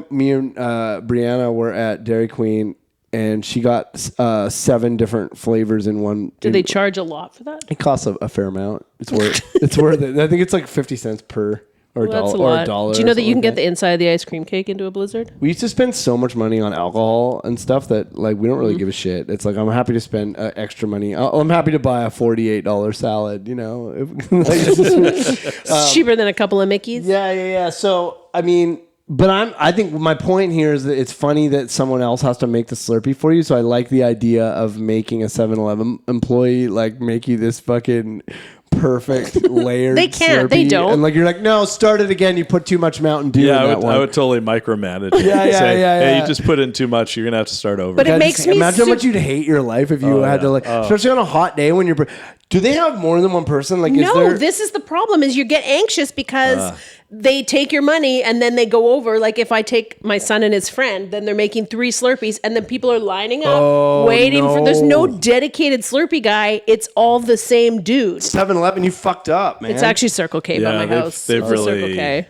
me and Brianna were at Dairy Queen and she got 7 different flavors in one. Did they charge a lot for that? It costs a fair amount. It's worth it. I think it's like 50 cents per or, Well, that's a or lot. a dollar. Do you know or that you can something get the inside of the ice cream cake into a blizzard? We used to spend so much money on alcohol and stuff that like we don't really give a shit. It's like I'm happy to spend extra money. I'm happy to buy a $48 salad. You know, It's cheaper than a couple of Mickeys. Yeah. So I mean, but I think my point here is that it's funny that someone else has to make the Slurpee for you. So I like the idea of making a 7-Eleven employee like make you this fucking perfect layered. They can't. Slurpee. They don't. And like you're like, no, start it again. You put too much Mountain Dew Yeah, in that one. I would totally micromanage. it. Yeah, Say, yeah. Hey, you just put in too much. You're gonna have to start over. But it God, makes just me imagine how much you'd hate your life if you had to like, especially on a hot day when you're. Do they have more than one person? Like, is No, there? this is the problem is you get anxious because they take your money and then they go over. Like if I take my son and his friend, then they're making 3 Slurpees and then people are lining up waiting for, there's no dedicated Slurpee guy. It's all the same dude. 7-Eleven, you fucked up, man. It's actually Circle K by my they've- house. they've It's a Circle really- K.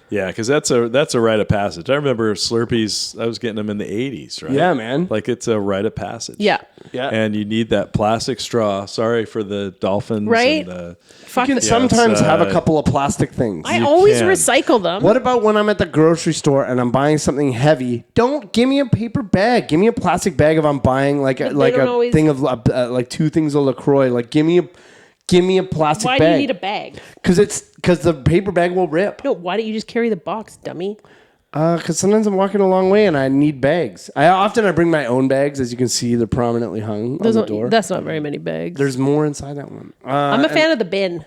Yeah, because that's a rite of passage. I remember Slurpees. I was getting them in the '80s, right? Yeah, man. Like it's a rite of passage. Yeah. Yeah. And you need that plastic straw. Sorry for the dolphins. Right? And the, Fuck You can the- sometimes have a uh, couple of plastic things. I always can. recycle them. What about when I'm at the grocery store and I'm buying something heavy? Don't give me a paper bag. Give me a plastic bag if I'm buying like a, But they don't always- thing of like 2 things of LaCroix. Like give me a plastic Why bag. do you need a bag? Because the paper bag will rip. No, why don't you just carry the box, dummy? Because sometimes I'm walking a long way and I need bags. I bring my own bags. As you can see, they're prominently hung on the door. That's not very many bags. There's more inside that one. I'm a fan of the bin.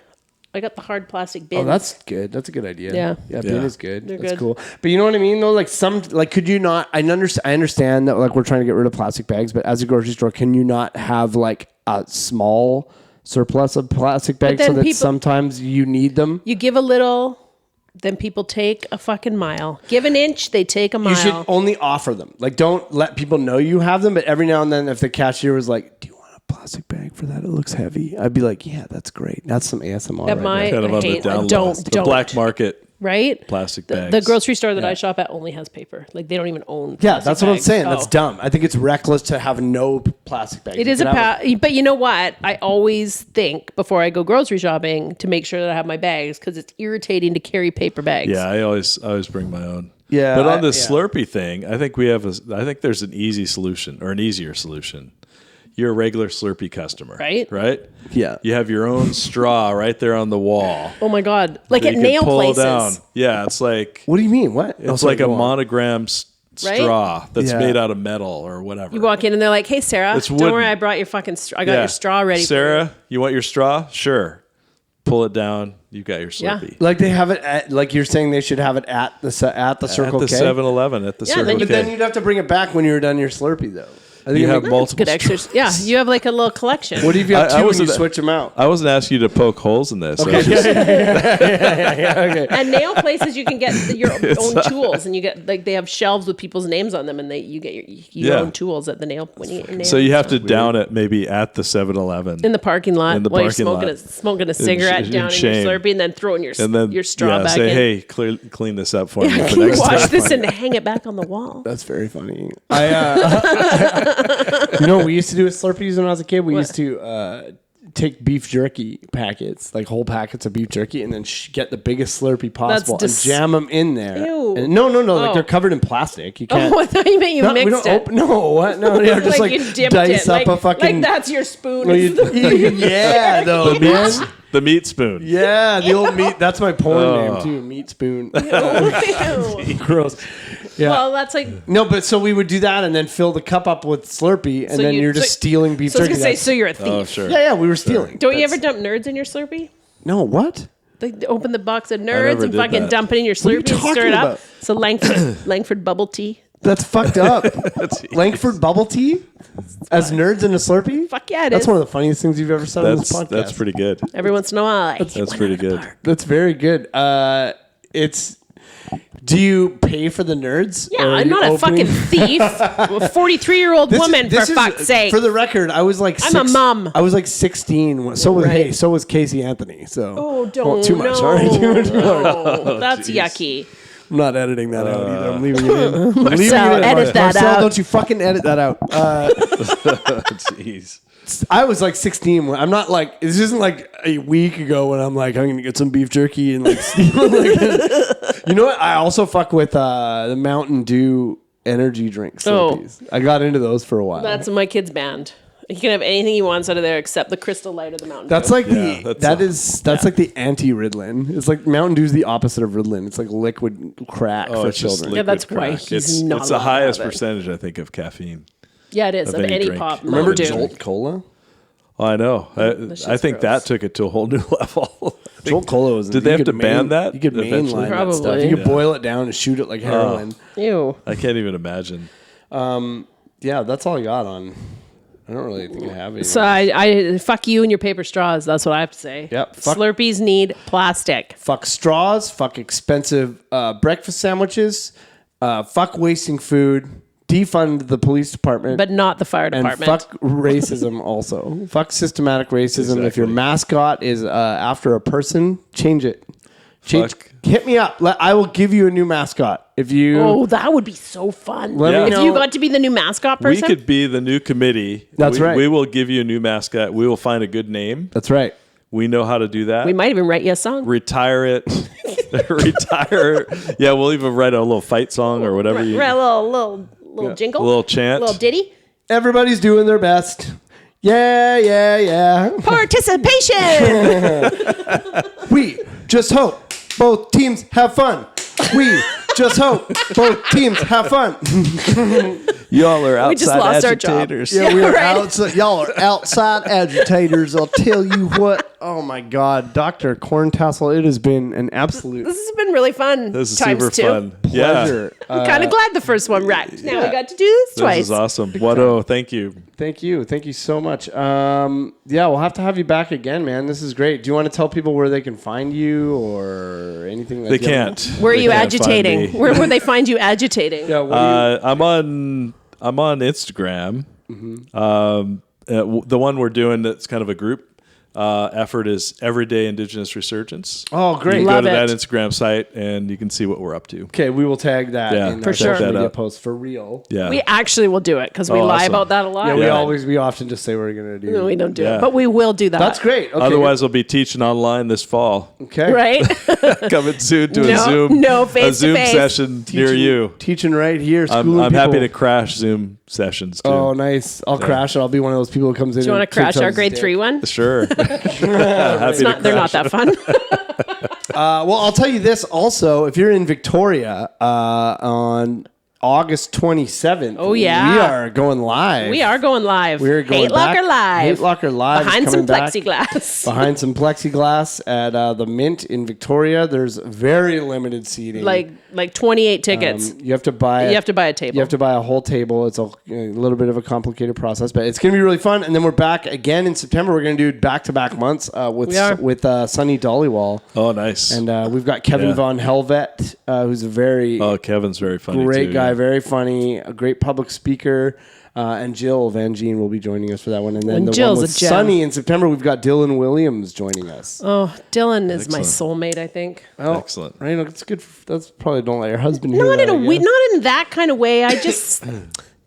I got the hard plastic bin. Oh, that's good. That's a good idea. Yeah. Bean Yeah. is good. They're That's good. cool. But you know what I mean, though. Like, could you not? I understand that. Like, we're trying to get rid of plastic bags, but as a grocery store, can you not have like a small surplus of plastic bags then so that people- sometimes you need them? You give a little, then people take a fucking mile. Give an inch, they take a mile. You should only offer them. Like, don't let people know you have them. But every now and then, if the cashier was like, "Do you want a plastic bag for that? It looks heavy," I'd be like, "Yeah, that's great. That's some ASMR." At right my- there." kind of I on the hate- down don't- low. The don't. black market right? plastic The bags. grocery store that I shop at only has paper. Like they don't even own. Yeah, plastic that's what I'm bags. saying. Oh. That's dumb. I think it's reckless to have no plastic bags. It You is a could have but you know what? I always think before I go grocery shopping to make sure that I have my bags because it's irritating to carry paper bags. Yeah, I always bring my own. Yeah, but on I- the yeah. Slurpee thing, I think I think there's an easy solution or an easier solution. You're a regular Slurpee customer, Right? Right? Yeah. You have your own straw right there on the wall. Oh my god! Like that at you can nail pull places. down. Yeah, it's like What do you mean? What? it's like a monogram Right? straw that's Yeah. made out of metal or whatever. You walk in and they're like, "Hey, Sarah, It's don't wooden. worry, I brought your fucking. I got your straw ready." Sarah, you want your straw? Sure. Pull it down. You got your Yeah. Slurpee. Like they have it at, like you're saying they should have it at the Circle At the K. 7-Eleven, at the Yeah, Circle then K. you- But then you'd have to bring it back when you're done your Slurpee, though. I think You it have make- multiple Good exercise. Yeah, you have like a little collection. What if you have I two was and you at- switch them out? I wasn't asking you to poke holes in this. I was just- Okay. At nail places, you can get your own tools, and you get like they have shelves with people's names on them, and you get your Yeah. own tools at the nail when you get your nails. so you have to down it maybe at the 7-Eleven. in the parking lot In the while parking you're lot. smoking a cigarette in down in shame. your Slurpee, and then throwing your and then your straw back say, in. hey, clean this up for me. Yeah, for can you next wash time. this and hang it back on the wall? That's very funny. You know what we used to do with Slurpees when I was a kid? We used to take beef jerky packets, like whole packets of beef jerky, and then get the biggest Slurpee possible and jam them in there. Ew. And no, like they're covered in plastic. You can't. Oh, I thought you meant you mixed it. No, what? No, yeah, just like you dipped dice it. up a fucking. Like that's your spoon. Yeah, though, man. The meat spoon. Yeah, the old meat. That's my porn name too. Meat spoon. Ew. Gross. Yeah. Well, that's like No, but so we would do that and then fill the cup up with Slurpee, and then you're just stealing beef So I was jerky. gonna say, so you're a thief. Oh, sure. Yeah, we were stealing. Don't you ever dump Nerds in your Slurpee? No, what? Like open the box of never Nerds and did fucking that. dump it in your are you Slurpee and stir talking it up. about? So Langford bubble tea. That's fucked up. Langford bubble tea as Nerds in a Slurpee? Fuck yeah, it That's is. one of the funniest things you've ever said on this podcast. That's pretty good. Every once in a while. That's pretty good. That's very good. Do you pay for the Nerds? Yeah, Or are I'm you not a opening- fucking thief. I'm a 43-year-old woman, for fuck's sake. For the record, I was like I'm a mum. I was like 16. So was Casey Anthony. So Oh, don't. too much. No, All right, too much. no. That's yucky. I'm not editing that out either. I'm leaving it in. I'm leaving Marcel, it in. edit that Marcel, out. don't you fucking edit that out. Jeez. I was like 16. I'm not like, this isn't like a week ago when I'm like, I'm going to get some beef jerky and like steal. You know what? I also fuck with the Mountain Dew energy drinks. Slurpees. I got into those for a while. That's my kid's band. He can have anything he wants out of there except the Crystal Light or the Mountain That's Dew. like that's like the anti-Ritalin. It's like Mountain Dew's the opposite of Ritalin. It's like liquid crack for it's just children. Yeah, that's liquid why crack. he's not It's the allowed to highest have it. percentage, I think, of caffeine. Yeah, it is. Of any any drink. pop. Remember Mountain Dew. Jolt Cola? Oh, I know. shit's I think gross. that took it to a whole new level. Jolt Cola was. Did they have to ban that You could eventually? mainline that stuff. Probably. You could boil it down and shoot it like heroin. Ew. I can't even imagine. Yeah, that's all I got on. I don't really think I have any. So I fuck you and your paper straws. That's what I have to say. Yep, fuck- Slurpees need plastic. Fuck straws. Fuck expensive breakfast sandwiches. Fuck wasting food. Defund the police department. But not the fire and department. fuck racism also. Fuck systematic racism. If your Exactly. mascot is after a person, change it. Fuck. Hit me up. I will give you a new mascot. If you Oh, that would be so fun. Let me If know. you got to be the new mascot person. We could be the new committee. That's right. We will give you a new mascot. We will find a good name. That's right. We know how to do that. We might even write you a song. Retire it. Retire. Yeah, we'll even write a little fight song or whatever you. Write a little jingle. A little chant. A little ditty. Everybody's doing their best. Yeah. Participation. We just hope both teams have fun. We just hope both teams have fun. Y'all are We just outside lost our job. agitators. Yeah, we are right. outside. Y'all are outside agitators. I'll tell you what. Oh my God, Dr. Corntassel, it has been an absolute This has been really fun. This is times super two. fun. Yeah. pleasure. I'm kind of glad the first one wrecked. Now we got to do this This twice. is awesome. What? Thank you. Thank you so much. Yeah, we'll have to have you back again, man. This is great. Do you want to tell people where they can find you or anything? They can't. Where are They you can't find agitating? me. Where they find you agitating? Yeah, what do you, I'm on Instagram. The one we're doing that's kind of a group effort is Everyday Indigenous Resurgence. Oh, great. You can Love go to that it. Instagram site and you can see what we're up to. Okay, we will tag that Yeah, in for our sure. social That media up. post for real. Yeah. We actually will do it because we Oh, lie awesome. about that a lot. Yeah, Yeah. we often just say we're gonna do. No, we don't do Yeah. it, but we will do that. That's great. Okay, Otherwise, I'll be teaching online this fall. okay. right? Coming soon to No, a Zoom, no a face-to-face. Zoom session near you. Teaching right here. I'm schooling happy to people. crash Zoom sessions too. Oh, nice. I'll crash it. I'll be one of those people who comes in. Do you want to crash our grade 3 one? Sure. Happy to They're not that fun. Well, I'll tell you this also. If you're in Victoria on August 27th, Oh, yeah. we are going live. We are going live. We're going Hate Locker Live. Hate Locker Live. is Behind some coming back. plexiglass. Behind some plexiglass at the Mint in Victoria. There's very limited seating. like 28 tickets. You have to buy. You have to buy a table. You have to buy a whole table. It's a little bit of a complicated process, but it's going to be really fun. And then we're back again in September. We're going to do back-to-back months with Sunny Dollywall. Oh, nice. And we've got Kevin Yeah. Von Helvet, who's a very Oh, Kevin's very funny. great too, guy, yeah. very funny, a great public speaker. And Jill Van Gene will be joining us for that one. And then And the Jill's one a with gem. Sunny in September, we've got Dylan Williams joining us. Oh, Dylan is my Excellent. soulmate, I think. Oh, Excellent. Right, it's good. That's probably don't let your husband hear Not that, in I guess. not in that kind of way. I just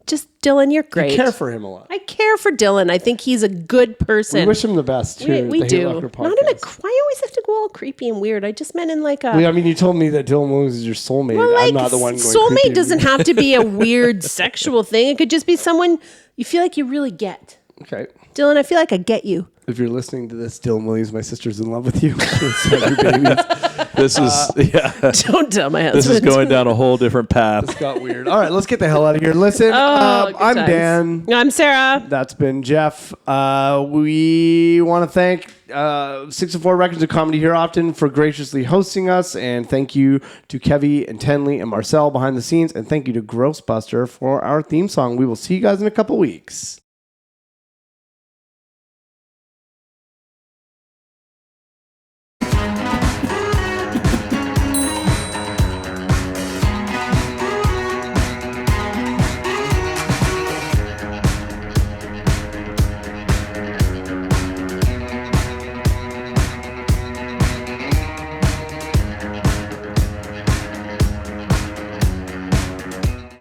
Just Dylan, you're great. You care for him a lot. I care for Dylan. I think he's a good person. We wish him the best, too. We do. Not in podcast. why you always have to go all creepy and weird? I just meant in like a... Well, I mean, you told me that Dylan Williams is your soulmate. Well, like, I'm not the one going soulmate creepy. doesn't have to be a weird sexual thing. It could just be someone you feel like you really get. Okay. Dylan, I feel like I get you. If you're listening to this, Dylan Williams, my sister's in love with you. Your babies. This is Don't tell my husband. This is going down a whole different path. This got weird. All right, let's get the hell out of here. Listen, Good I'm times. Dan. I'm Sarah. That's been Jeff. We want to thank 604 Records of Comedy here often for graciously hosting us. And thank you to Kevy and Tenley and Marcel behind the scenes. And thank you to Grossbuster for our theme song. We will see you guys in a couple weeks.